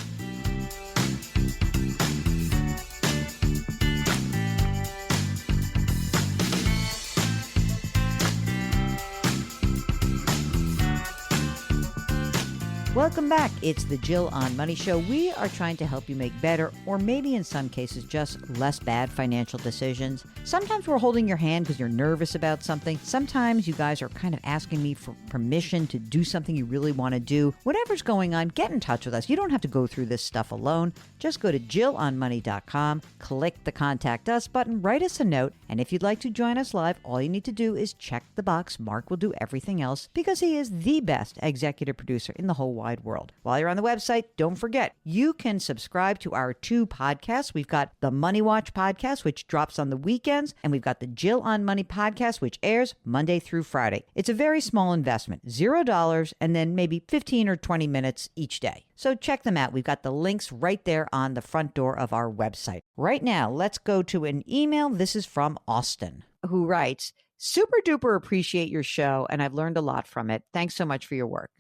Welcome back. It's the Jill on Money Show. We are trying to help you make better, or maybe in some cases, just less bad financial decisions. Sometimes we're holding your hand because you're nervous about something. Sometimes you guys are kind of asking me for permission to do something you really want to do. Whatever's going on, get in touch with us. You don't have to go through this stuff alone. Just go to jillonmoney.com, click the Contact Us button, write us a note, and if you'd like to join us live, all you need to do is check the box. Mark will do everything else because he is the best executive producer in the whole wide world. While you're on the website, don't forget, you can subscribe to our 2 podcasts. We've got the Money Watch podcast, which drops on the weekends, and we've got the Jill on Money podcast, which airs Monday through Friday. It's a very small investment, $0, and then maybe 15 or 20 minutes each day. So check them out. We've got the links right there on the front door of our website. Right now, let's go to an email. This is from Austin, who writes, "Super duper appreciate your show, and I've learned a lot from it. Thanks so much for your work.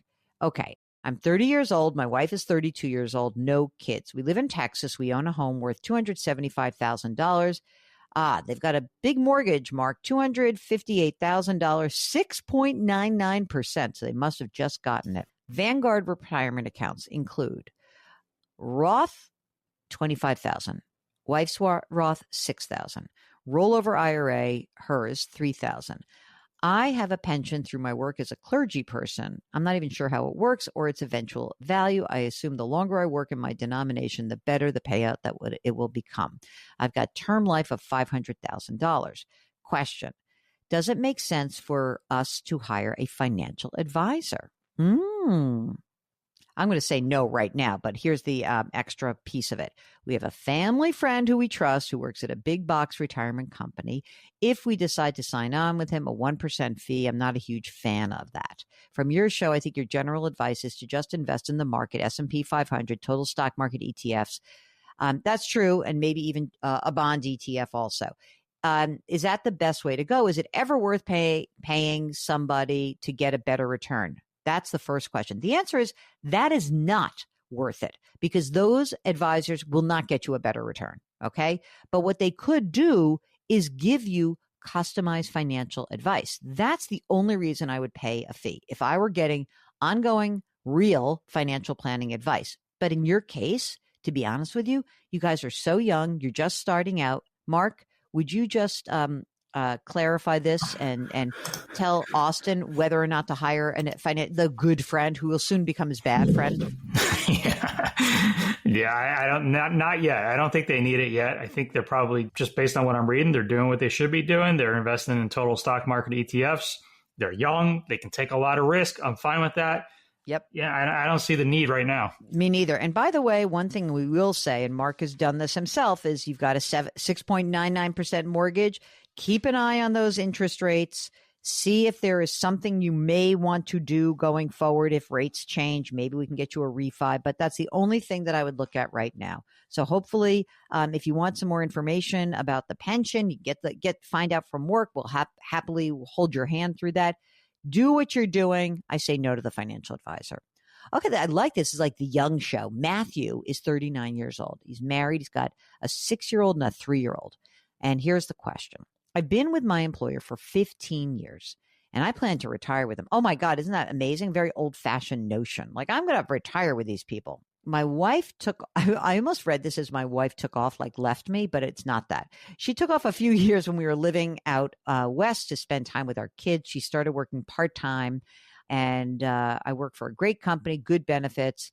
Okay. I'm 30 years old. My wife is 32 years old. No kids. We live in Texas. We own a home worth $275,000. They've got a big mortgage, Mark, $258,000, 6.99%. So they must have just gotten it. Vanguard retirement accounts include Roth, $25,000. Wife's Roth, $6,000. Rollover IRA, hers, $3,000. I have a pension through my work as a clergy person. I'm not even sure how it works or its eventual value. I assume the longer I work in my denomination, the better the payout that it will become. I've got term life of $500,000. Question: does it make sense for us to hire a financial advisor? I'm going to say no right now, but here's the extra piece of it. We have a family friend who we trust who works at a big box retirement company. If we decide to sign on with him, a 1% fee. I'm not a huge fan of that. From your show, I think your general advice is to just invest in the market, S&P 500, total stock market ETFs. That's true, and maybe even a bond ETF also. Is that the best way to go? Is it ever worth paying somebody to get a better return? That's the first question. The answer is that is not worth it because those advisors will not get you a better return. Okay. But what they could do is give you customized financial advice. That's the only reason I would pay a fee if I were getting ongoing, real financial planning advice. But in your case, to be honest with you, you guys are so young. You're just starting out. Mark, would you just clarify this and tell Austin whether or not to hire the good friend who will soon become his bad friend? Yeah, I don't, not yet. I don't think they need it yet. I think they're probably, just based on what I'm reading, they're doing what they should be doing. They're investing in total stock market ETFs. They're young. They can take a lot of risk. I'm fine with that. Yep. Yeah, I don't see the need right now. Me neither. And by the way, one thing we will say, and Mark has done this himself, is you've got a 6.99% mortgage. Keep an eye on those interest rates. See if there is something you may want to do going forward. If rates change, maybe we can get you a refi, but that's the only thing that I would look at right now. So hopefully, if you want some more information about the pension, you find out from work. We'll happily hold your hand through that. Do what you're doing. I say no to the financial advisor. Okay, I like this. It's like the young show. Matthew is 39 years old. He's married. He's got a 6-year-old and a 3-year-old. And here's the question. I've been with my employer for 15 years, and I plan to retire with him. Oh, my God, isn't that amazing? Very old-fashioned notion. Like, I'm going to retire with these people. My wife I almost read this as my wife took off, like left me, but it's not that. She took off a few years when we were living out west to spend time with our kids. She started working part-time. And I work for a great company, good benefits.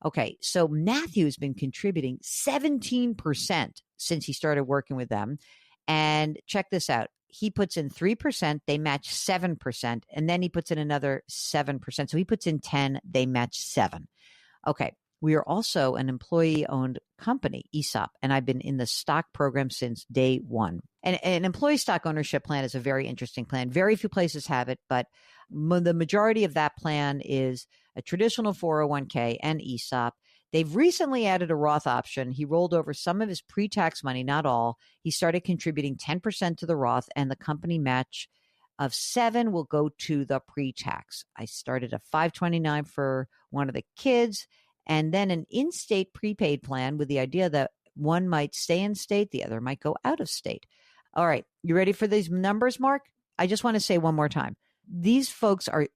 Okay, so Matthew's been contributing 17% since he started working with them. And check this out. He puts in 3%, they match 7%, and then he puts in another 7%. So he puts in 10, they match 7. Okay, we are also an employee-owned company, ESOP, and I've been in the stock program since day one. And an employee stock ownership plan is a very interesting plan. Very few places have it, but the majority of that plan is a traditional 401k and ESOP. They've recently added a Roth option. He rolled over some of his pre-tax money, not all. He started contributing 10% to the Roth, and the company match of 7 will go to the pre-tax. I started a 529 for one of the kids, and then an in-state prepaid plan with the idea that one might stay in state, the other might go out of state. All right, you ready for these numbers, Mark? I just want to say one more time. These folks are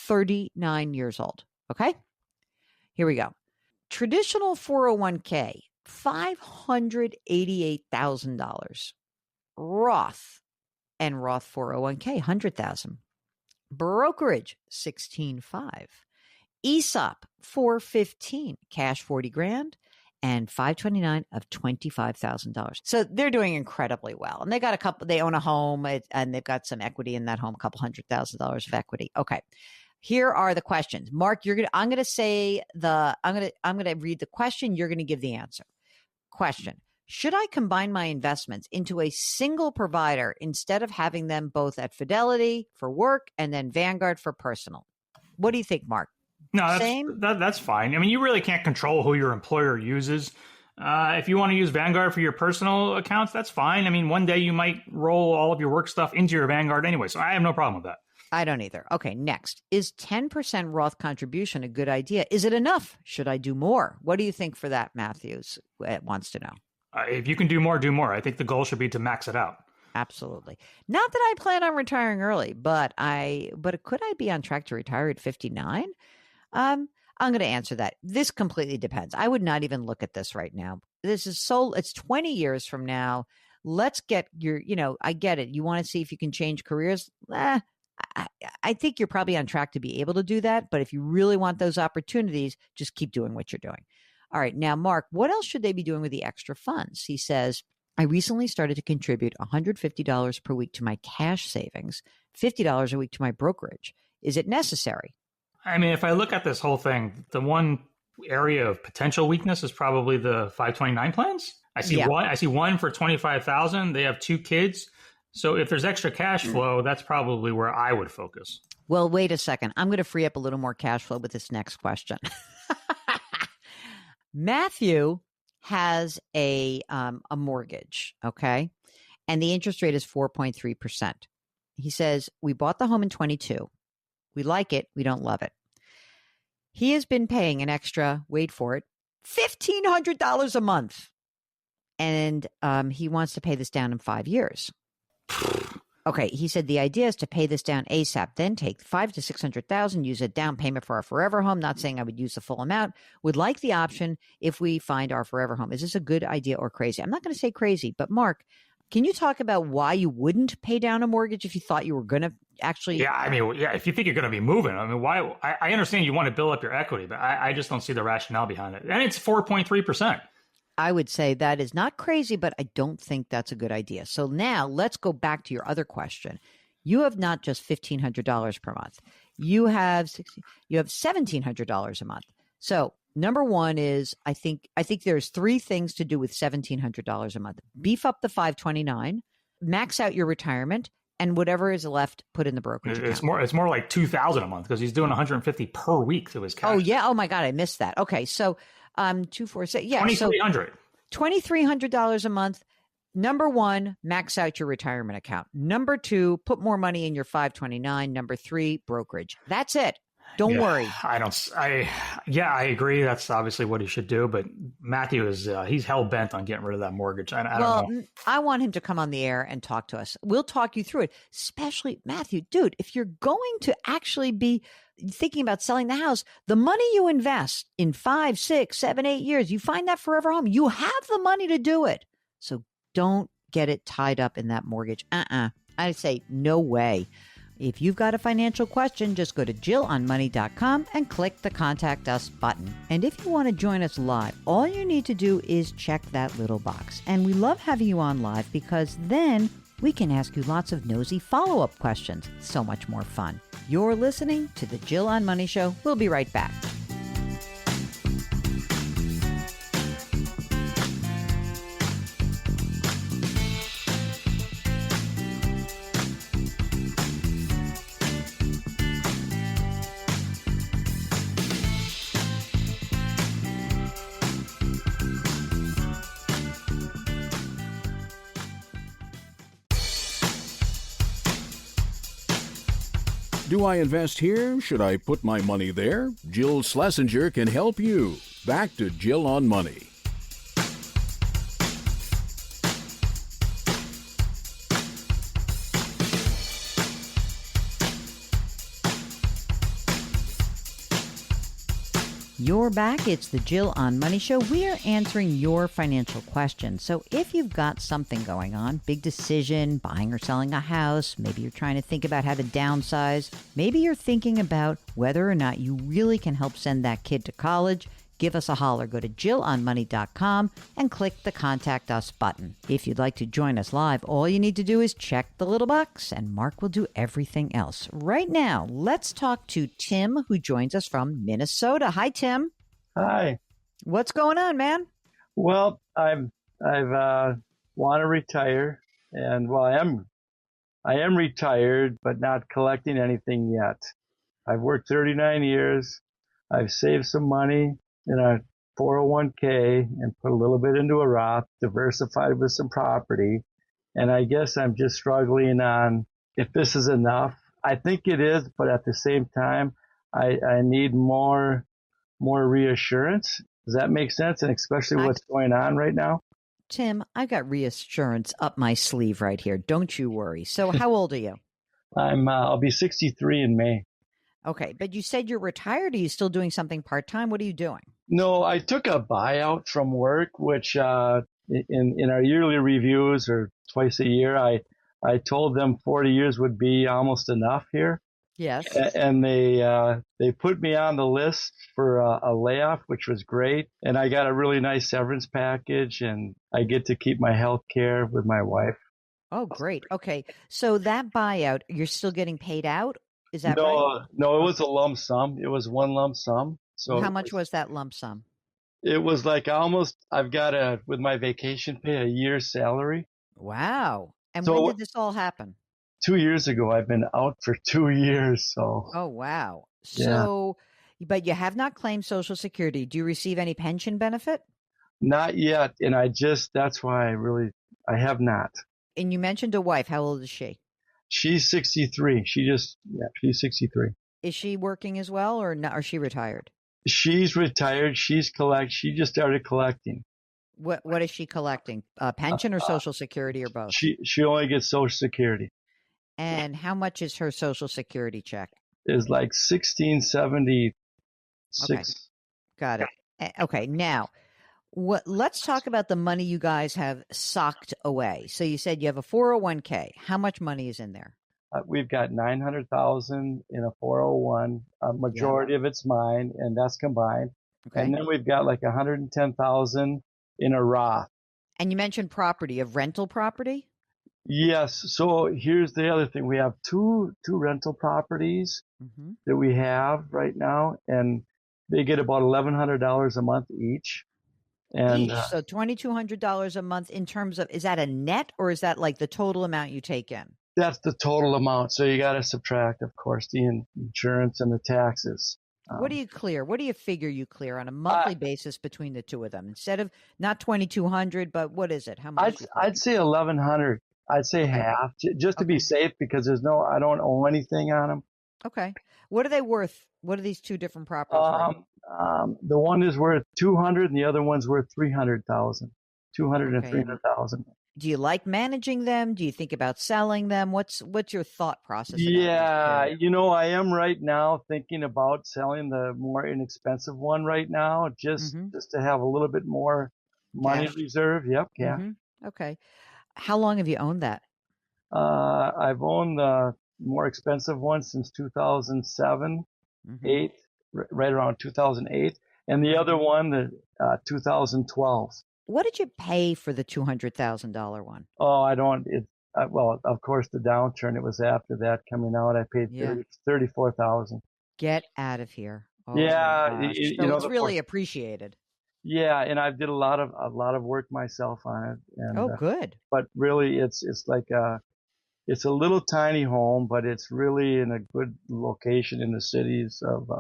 39 years old, okay? Here we go. Traditional 401k, $588,000. Roth and Roth 401k, $100,000. Brokerage, $16,500. ESOP, $415,000. Cash, $40,000. And 529 of $25,000. So they're doing incredibly well. And they got they own a home and they've got some equity in that home, a couple $100,000 of equity. Okay. Here are the questions. Mark, I'm going to read the question. You're going to give the answer. Question. Should I combine my investments into a single provider instead of having them both at Fidelity for work and then Vanguard for personal? What do you think, Mark? No, that's fine. I mean, you really can't control who your employer uses. If you want to use Vanguard for your personal accounts, that's fine. I mean, one day you might roll all of your work stuff into your Vanguard anyway, so I have no problem with that. I don't either. Okay, next. Is 10% Roth contribution a good idea? Is it enough? Should I do more? What do you think for that, Matthews wants to know? If you can do more, do more. I think the goal should be to max it out. Absolutely. Not that I plan on retiring early, but could I be on track to retire at 59? I'm going to answer that. This completely depends. I would not even look at this right now. It's 20 years from now. Let's get I get it. You want to see if you can change careers? I think you're probably on track to be able to do that. But if you really want those opportunities, just keep doing what you're doing. All right. Now, Mark, what else should they be doing with the extra funds? He says, I recently started to contribute $150 per week to my cash savings, $50 a week to my brokerage. Is it necessary? I mean, if I look at this whole thing, the one area of potential weakness is probably the 529 plans. I see one for $25,000. They have 2 kids. So if there's extra cash flow, that's probably where I would focus. Well, wait a second. I'm going to free up a little more cash flow with this next question. Matthew has a mortgage, okay? And the interest rate is 4.3%. He says, we bought the home in 22. We like it. We don't love it. He has been paying an extra, wait for it, $1,500 a month. And he wants to pay this down in 5 years. Okay, he said the idea is to pay this down ASAP, then take $500,000 to $600,000, use a down payment for our forever home. Not saying I would use the full amount. Would like the option if we find our forever home. Is this a good idea or crazy? I'm not going to say crazy, but Mark, can you talk about why you wouldn't pay down a mortgage if you thought you were going to actually? Yeah, I mean, if you think you're going to be moving, I mean, why? I understand you want to build up your equity, but I just don't see the rationale behind it. And it's 4.3%. I would say that is not crazy, but I don't think that's a good idea. So now let's go back to your other question. You have not just $1,500 per month. You have $1,700 a month. So number one is I think there's 3 things to do with $1,700 a month. Beef up the 529, max out your retirement, and whatever is left, put in the brokerage account. It's more like $2,000 a month because he's doing $150 per week to his cash. Oh yeah. Oh my God, I missed that. Okay, so 246. Yeah, $2,300. $2,300 a month. Number one, max out your retirement account. Number two, put more money in your 529. Number three, brokerage. That's it. Don't worry. I agree. That's obviously what he should do. But Matthew he's hell bent on getting rid of that mortgage. I don't know. I want him to come on the air and talk to us. We'll talk you through it. Especially Matthew, dude, if you're going to actually be thinking about selling the house, the money you invest in 5, 6, 7, 8 years, you find that forever home. You have the money to do it. So don't get it tied up in that mortgage. I say no way. If you've got a financial question, just go to JillOnMoney.com and click the Contact Us button. And if you want to join us live, all you need to do is check that little box. And we love having you on live because then we can ask you lots of nosy follow-up questions. So much more fun. You're listening to the Jill on Money Show. We'll be right back. Do I invest here? Should I put my money there? Jill Schlesinger can help you. Back to Jill on Money. You're back. It's the Jill on Money Show. We are answering your financial questions. So if you've got something going on, big decision, buying or selling a house, maybe you're trying to think about how to downsize, maybe you're thinking about whether or not you really can help send that kid to college, give us a holler. Go to JillOnMoney.com and click the Contact Us button. If you'd like to join us live, all you need to do is check the little box and Mark will do everything else. Right now, let's talk to Tim, who joins us from Minnesota. Hi, Tim. Hi. What's going on, man? Well, I've want to retire, and I am retired, but not collecting anything yet. I've worked 39 years. I've saved some money in a 401k and put a little bit into a Roth, diversified with some property. And I guess I'm just struggling on if this is enough. I think it is, but at the same time, I need more reassurance. Does that make sense? And especially what's going on right now? Tim, I've got reassurance up my sleeve right here. Don't you worry. So how old are you? I'll be 63 in May. Okay, but you said you're retired. Are you still doing something part-time? What are you doing? No, I took a buyout from work, which in our yearly reviews or twice a year, I told them 40 years would be almost enough here. Yes. And they put me on the list for a layoff, which was great. And I got a really nice severance package, and I get to keep my health care with my wife. Oh, great. Okay. So that buyout, you're still getting paid out? Is that right? No, it was a lump sum. It was one lump sum. So how much was that lump sum? It was like I've got with my vacation pay, a year's salary. Wow. And when did this all happen? 2 years ago. I've been out for 2 years. So. Oh, wow. Yeah. So, but you have not claimed Social Security. Do you receive any pension benefit? Not yet. And that's why I have not. And you mentioned a wife. How old is she? She's 63. She's 63. Is she working as well, or not? Or is she retired? She's retired. She just started collecting. What is she collecting? Pension or Social Security or both? She only gets Social Security. And how much is her Social Security check? It's like $1,676. Okay. Got it. Okay. Now, let's talk about the money you guys have socked away. So you said you have a 401k. How much money is in there? We've got $900,000 in a 401. A majority of it's mine, and that's combined. Okay. And then we've got like $110,000 in a Roth. And you mentioned property, of rental property? Yes. So here's the other thing. We have two rental properties that we have right now, and they get about $1,100 a month each. And so $2,200 a month in terms of, is that a net or is that like the total amount you take in? That's the total amount. So you got to subtract, of course, the insurance and the taxes. What do you clear? What do you figure you clear on a monthly basis between the two of them? Instead of not 2,200, but what is it? How much? I'd say 1,100. I'd say half, just to be safe, because I don't owe anything on them. Okay. What are they worth? What are these two different properties worth? The one is worth 200, and the other one's worth 300,000. 200 and Okay. 300,000. Do you like managing them? Do you think about selling them? What's your thought process? Yeah, I am right now thinking about selling the more inexpensive one right now, just to have a little bit more money reserve. Yep, yeah. Okay. How long have you owned that? I've owned the more expensive one since 2007, 8, right around 2008, and the other one, the 2012. What did you pay for the $200,000 one? Oh, I don't. Well, of course, the downturn. It was after that coming out. I paid $34,000. Get out of here! Oh, yeah, so it's really appreciated. Yeah, and I did a lot of work myself on it. And, good. But really, it's like it's a little tiny home, but it's really in a good location in the cities of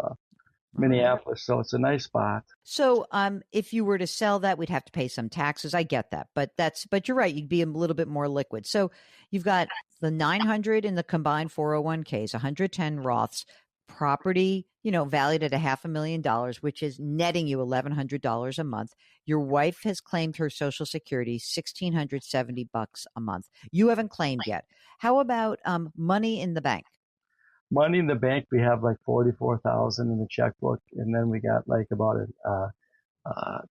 Minneapolis, so it's a nice spot. So, if you were to sell that, we'd have to pay some taxes. I get that, but you're right. You'd be a little bit more liquid. So, you've got the 900 in the combined 401ks, 110 Roths, property, valued at $500,000, which is netting you $1,100 a month. Your wife has claimed her Social Security, $1,670 a month. You haven't claimed yet. How about money in the bank? Money in the bank, we have like 44,000 in the checkbook, and then we got like about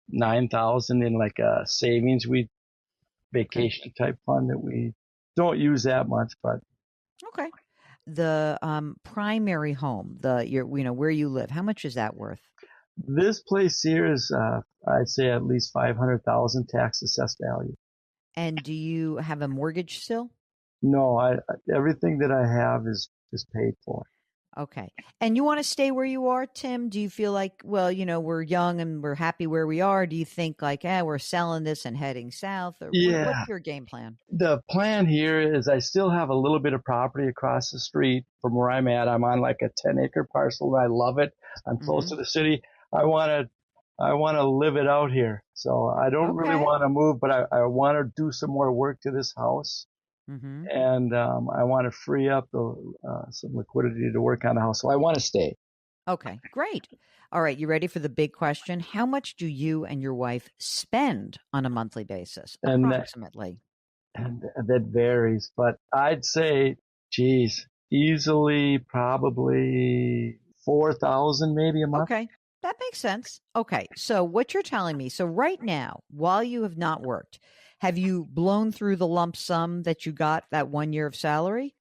9,000 in like a savings vacation type fund that we don't use that much, but okay. The primary home, where you live, how much is that worth? This place here is I'd say at least 500,000 tax assessed value. And do you have a mortgage still? No, everything that I have is paid for. Okay. And you want to stay where you are, Tim? Do you feel like, well, we're young and we're happy where we are? Do you think like, we're selling this and heading south? Or what's your game plan? The plan here is I still have a little bit of property across the street from where I'm at. I'm on like a 10-acre parcel and I love it. I'm close to the city. I want to live it out here. So I don't really want to move, but I want to do some more work to this house. And I want to free up some liquidity to work on the house. So I want to stay. Okay, great. All right, you ready for the big question? How much do you and your wife spend on a monthly basis, approximately? And that varies, but I'd say, easily probably 4,000 maybe a month. Okay, that makes sense. Okay, so what you're telling me, so right now, while you have not worked, have you blown through the lump sum that you got that 1 year of salary?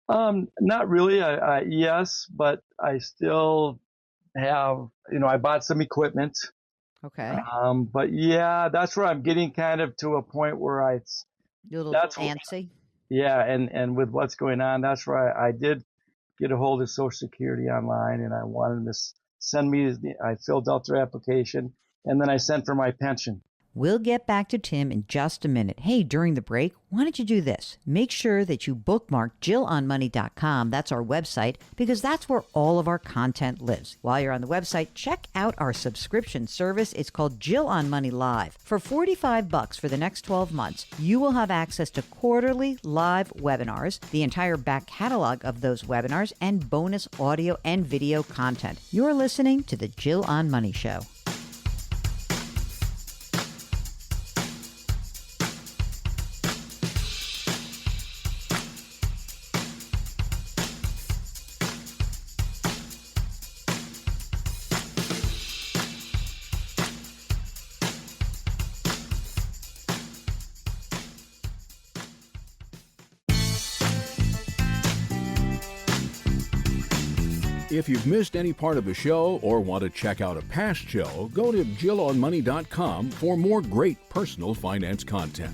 Not really. Yes, but I still have, I bought some equipment. Okay. But yeah, that's where I'm getting kind of to a point where you're a little antsy. Yeah. And with what's going on, that's where I did get a hold of Social Security online, and I wanted to I filled out their application, and then I sent for my pension. We'll get back to Tim in just a minute. Hey, during the break, why don't you do this? Make sure that you bookmark JillOnMoney.com. That's our website, because that's where all of our content lives. While you're on the website, check out our subscription service. It's called Jill on Money Live. For $45 for the next 12 months, you will have access to quarterly live webinars, the entire back catalog of those webinars, and bonus audio and video content. You're listening to The Jill on Money Show. If you've missed any part of the show or want to check out a past show, go to JillOnMoney.com for more great personal finance content.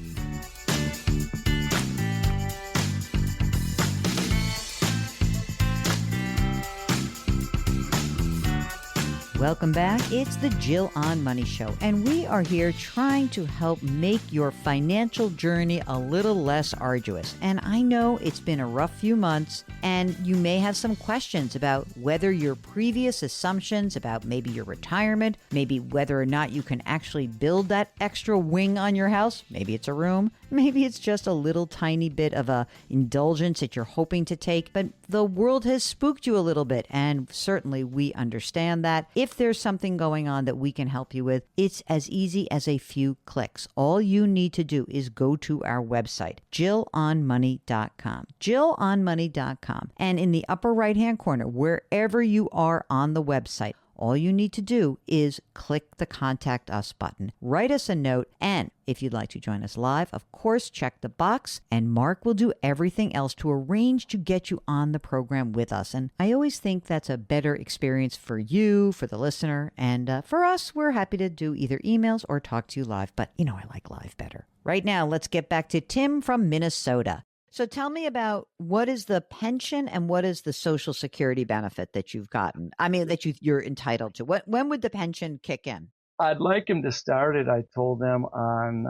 Welcome back. It's the Jill on Money Show, and we are here trying to help make your financial journey a little less arduous. And I know it's been a rough few months, and you may have some questions about whether your previous assumptions about maybe your retirement, maybe whether or not you can actually build that extra wing on your house. Maybe it's a room. Maybe it's just a little tiny bit of a indulgence that you're hoping to take, but the world has spooked you a little bit, and certainly we understand that. If there's something going on that we can help you with, it's as easy as a few clicks. All you need to do is go to our website, jillonmoney.com, jillonmoney.com, and in the upper right-hand corner, wherever you are on the website, all you need to do is click the Contact Us button. Write us a note, and if you'd like to join us live, of course, check the box, and Mark will do everything else to arrange to get you on the program with us. And I always think that's a better experience for you, for the listener, and for us, we're happy to do either emails or talk to you live, but you know I like live better. Right now, let's get back to Tim from Minnesota. So tell me about what is the pension and what is the Social Security benefit that you've gotten? I mean, that you're entitled to. When would the pension kick in? I'd like him to start it, I told them, on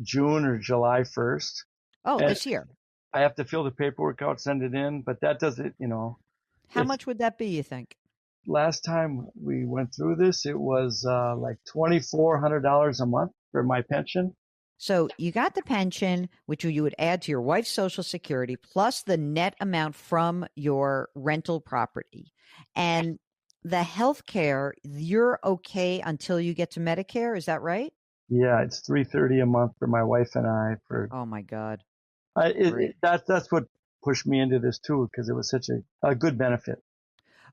June or July 1st. Oh, And this year. I have to fill the paperwork out, send it in, but that doesn't, How much would that be, you think? Last time we went through this, it was like $2,400 a month for my pension. So you got the pension, which you would add to your wife's Social Security, plus the net amount from your rental property. And the health care, you're okay until you get to Medicare. Is that right? Yeah, it's $330 a month for my wife and I. Oh, my God. That's what pushed me into this, too, because it was such a good benefit.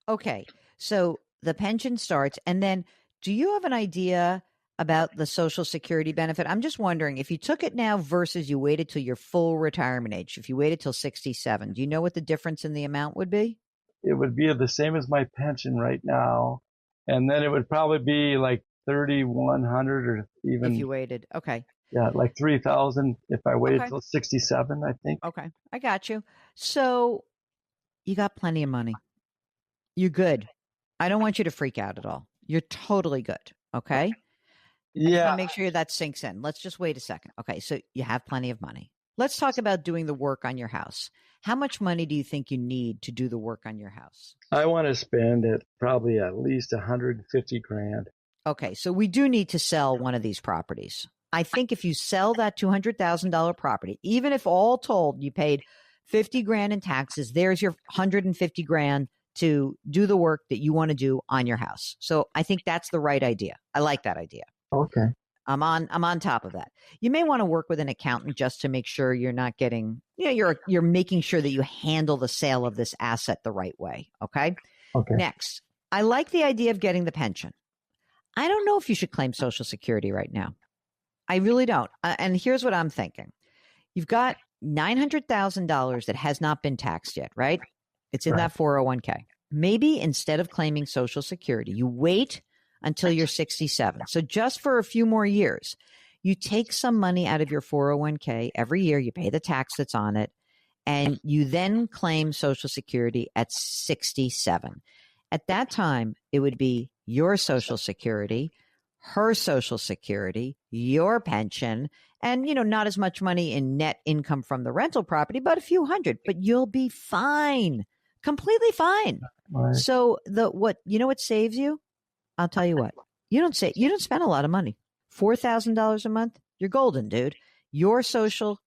Okay. So the pension starts. And then do you have an idea about the Social Security benefit? I'm just wondering if you took it now versus you waited till your full retirement age, if you waited till 67, do you know what the difference in the amount would be? It would be the same as my pension right now. And then it would probably be like 3,100 or even. If you waited. Okay. Yeah, like 3,000 if I waited Okay. till 67, I think. Okay. I got you. So you got plenty of money. You're good. I don't want you to freak out at all. You're totally good. Okay. I just Yeah. want to make sure that sinks in. Let's just wait a second. Okay, so you have plenty of money. Let's talk about doing the work on your house. How much money do you think you need to do the work on your house? I want to spend it probably at least 150 grand. Okay, so we do need to sell one of these properties. I think if you sell that $200,000 property, even if all told you paid 50 grand in taxes, there's your 150 grand to do the work that you want to do on your house. So I think that's the right idea. I like that idea. Okay. I'm on top of that. You may want to work with an accountant just to make sure you're not getting, you're making sure that you handle the sale of this asset the right way. Okay. Okay. Next, I like the idea of getting the pension. I don't know if you should claim Social Security right now. I really don't. And here's what I'm thinking. You've got $900,000 that has not been taxed yet, right? It's in that 401k. Maybe instead of claiming Social Security, you wait until you're 67. So just for a few more years, you take some money out of your 401k every year, you pay the tax that's on it, and you then claim Social Security at 67. At that time, it would be your Social Security, her Social Security, your pension, and, not as much money in net income from the rental property, but a few hundred, but you'll be fine, completely fine. Right. So what saves you? I'll tell you what, you don't spend a lot of money. $4,000 a month, you're golden, dude. Your your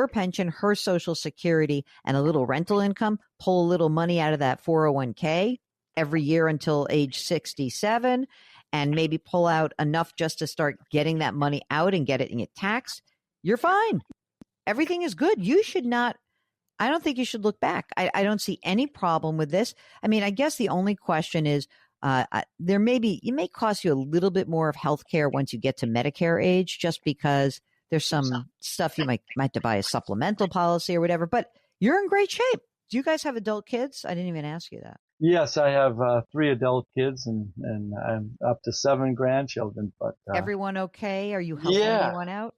pension, her Social Security, and a little rental income, pull a little money out of that 401k every year until age 67, and maybe pull out enough just to start getting that money out and get it taxed. You're fine. Everything is good. I don't think you should look back. I don't see any problem with this. I mean, I guess the only question is, it may cost you a little bit more of healthcare once you get to Medicare age, just because there's some stuff you might have to buy a supplemental policy or whatever, but you're in great shape. Do you guys have adult kids? I didn't even ask you that. Yes, I have 3 adult kids and I'm up to 7 grandchildren. But everyone okay? Are you helping anyone out?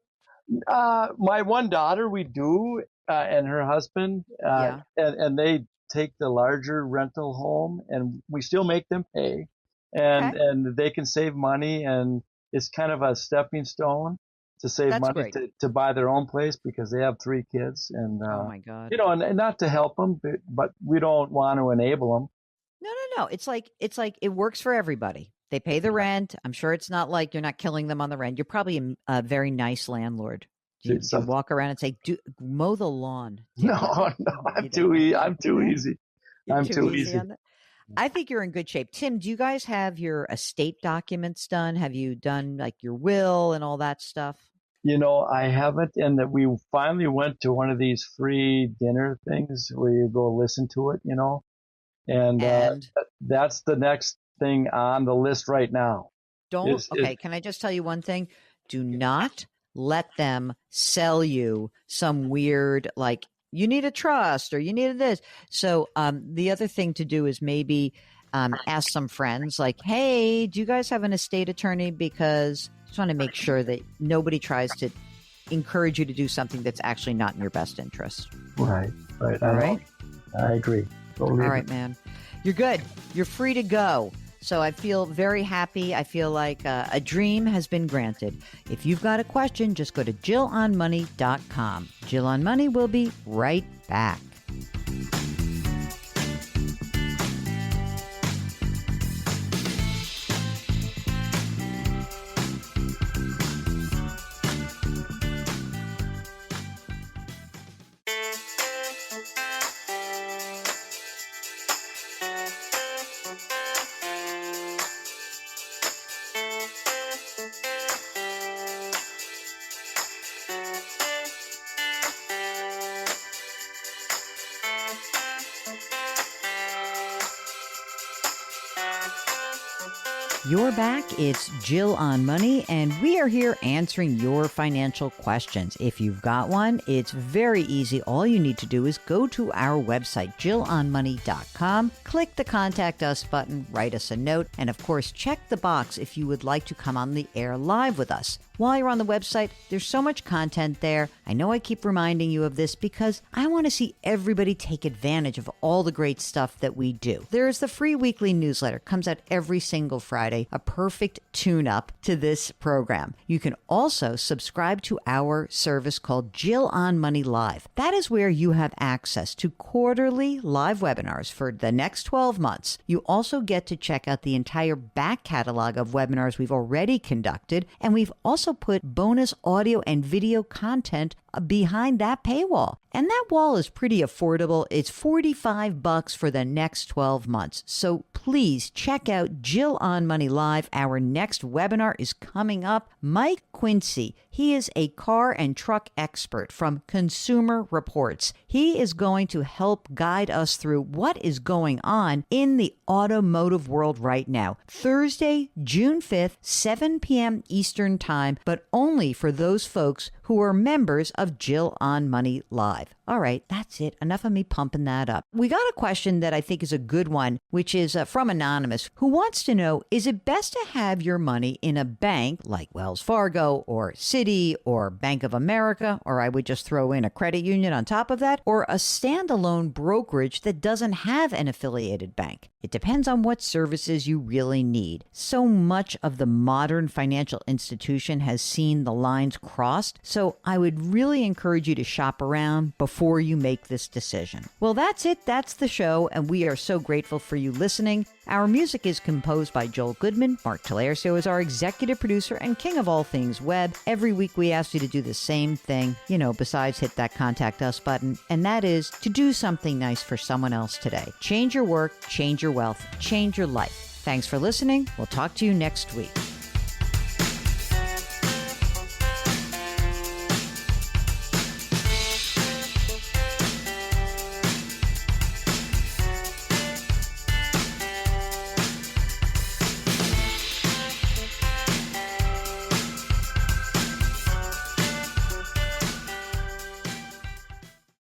My one daughter, we do, and her husband, and they take the larger rental home, and we still make them pay. and they can save money, and it's kind of a stepping stone to save That's money great. to buy their own place because they have 3 kids, and Oh my God. and not to help them, but we don't want to enable them. No. It's like it works for everybody. They pay the rent. I'm sure it's not like you're not killing them on the rent. You're probably a very nice landlord. You walk around and say, mow the lawn. No, I'm too easy. I'm too easy. I'm too easy. On that? I think you're in good shape. Tim, do you guys have your estate documents done? Have you done like your will and all that stuff? I haven't, and that we finally went to one of these free dinner things where you go listen to it, and that's the next thing on the list right now. Can I just tell you one thing? Do not let them sell you some weird, like, you need a trust or you need this. So the other thing to do is maybe ask some friends like, hey, do you guys have an estate attorney? Because I just want to make sure that nobody tries to encourage you to do something that's actually not in your best interest. Right. All right. I agree. Totally. All right, man. You're good. You're free to go. So I feel very happy. I feel like a dream has been granted. If you've got a question, just go to JillOnMoney.com. Jill on Money will be right back. You're back. It's Jill on Money, and we are here answering your financial questions. If you've got one, it's very easy. All you need to do is go to our website, JillOnMoney.com, click the Contact Us button, write us a note, and of course, check the box if you would like to come on the air live with us. While you're on the website, there's so much content there. I know I keep reminding you of this because I want to see everybody take advantage of all the great stuff that we do. There is the free weekly newsletter, comes out every single Friday, a perfect tune-up to this program. You can also subscribe to our service called Jill on Money Live. That is where you have access to quarterly live webinars for the next 12 months. You also get to check out the entire back catalog of webinars we've already conducted, and we've also put bonus audio and video content behind that paywall. And that wall is pretty affordable. It's $45 for the next 12 months. So please check out Jill on Money Live. Our next webinar is coming up. Mike Quincy, he is a car and truck expert from Consumer Reports. He is going to help guide us through what is going on in the automotive world right now. Thursday, June 5th, 7 p.m. Eastern Time, but only for those folks who are members of Jill on Money Live. All right, that's it. Enough of me pumping that up. We got a question that I think is a good one, which is from Anonymous, who wants to know, is it best to have your money in a bank like Wells Fargo or Citi or Bank of America, or I would just throw in a credit union on top of that, or a standalone brokerage that doesn't have an affiliated bank? It depends on what services you really need. So much of the modern financial institution has seen the lines crossed, so I would really encourage you to shop around before you make this decision. Well, that's it. That's the show, and we are so grateful for you listening. Our music is composed by Joel Goodman. Mark Talercio is our executive producer and king of all things web. Every week we ask you to do the same thing, besides hit that Contact Us button, and that is to do something nice for someone else today. Change your work, change your wealth, change your life. Thanks for listening. We'll talk to you next week.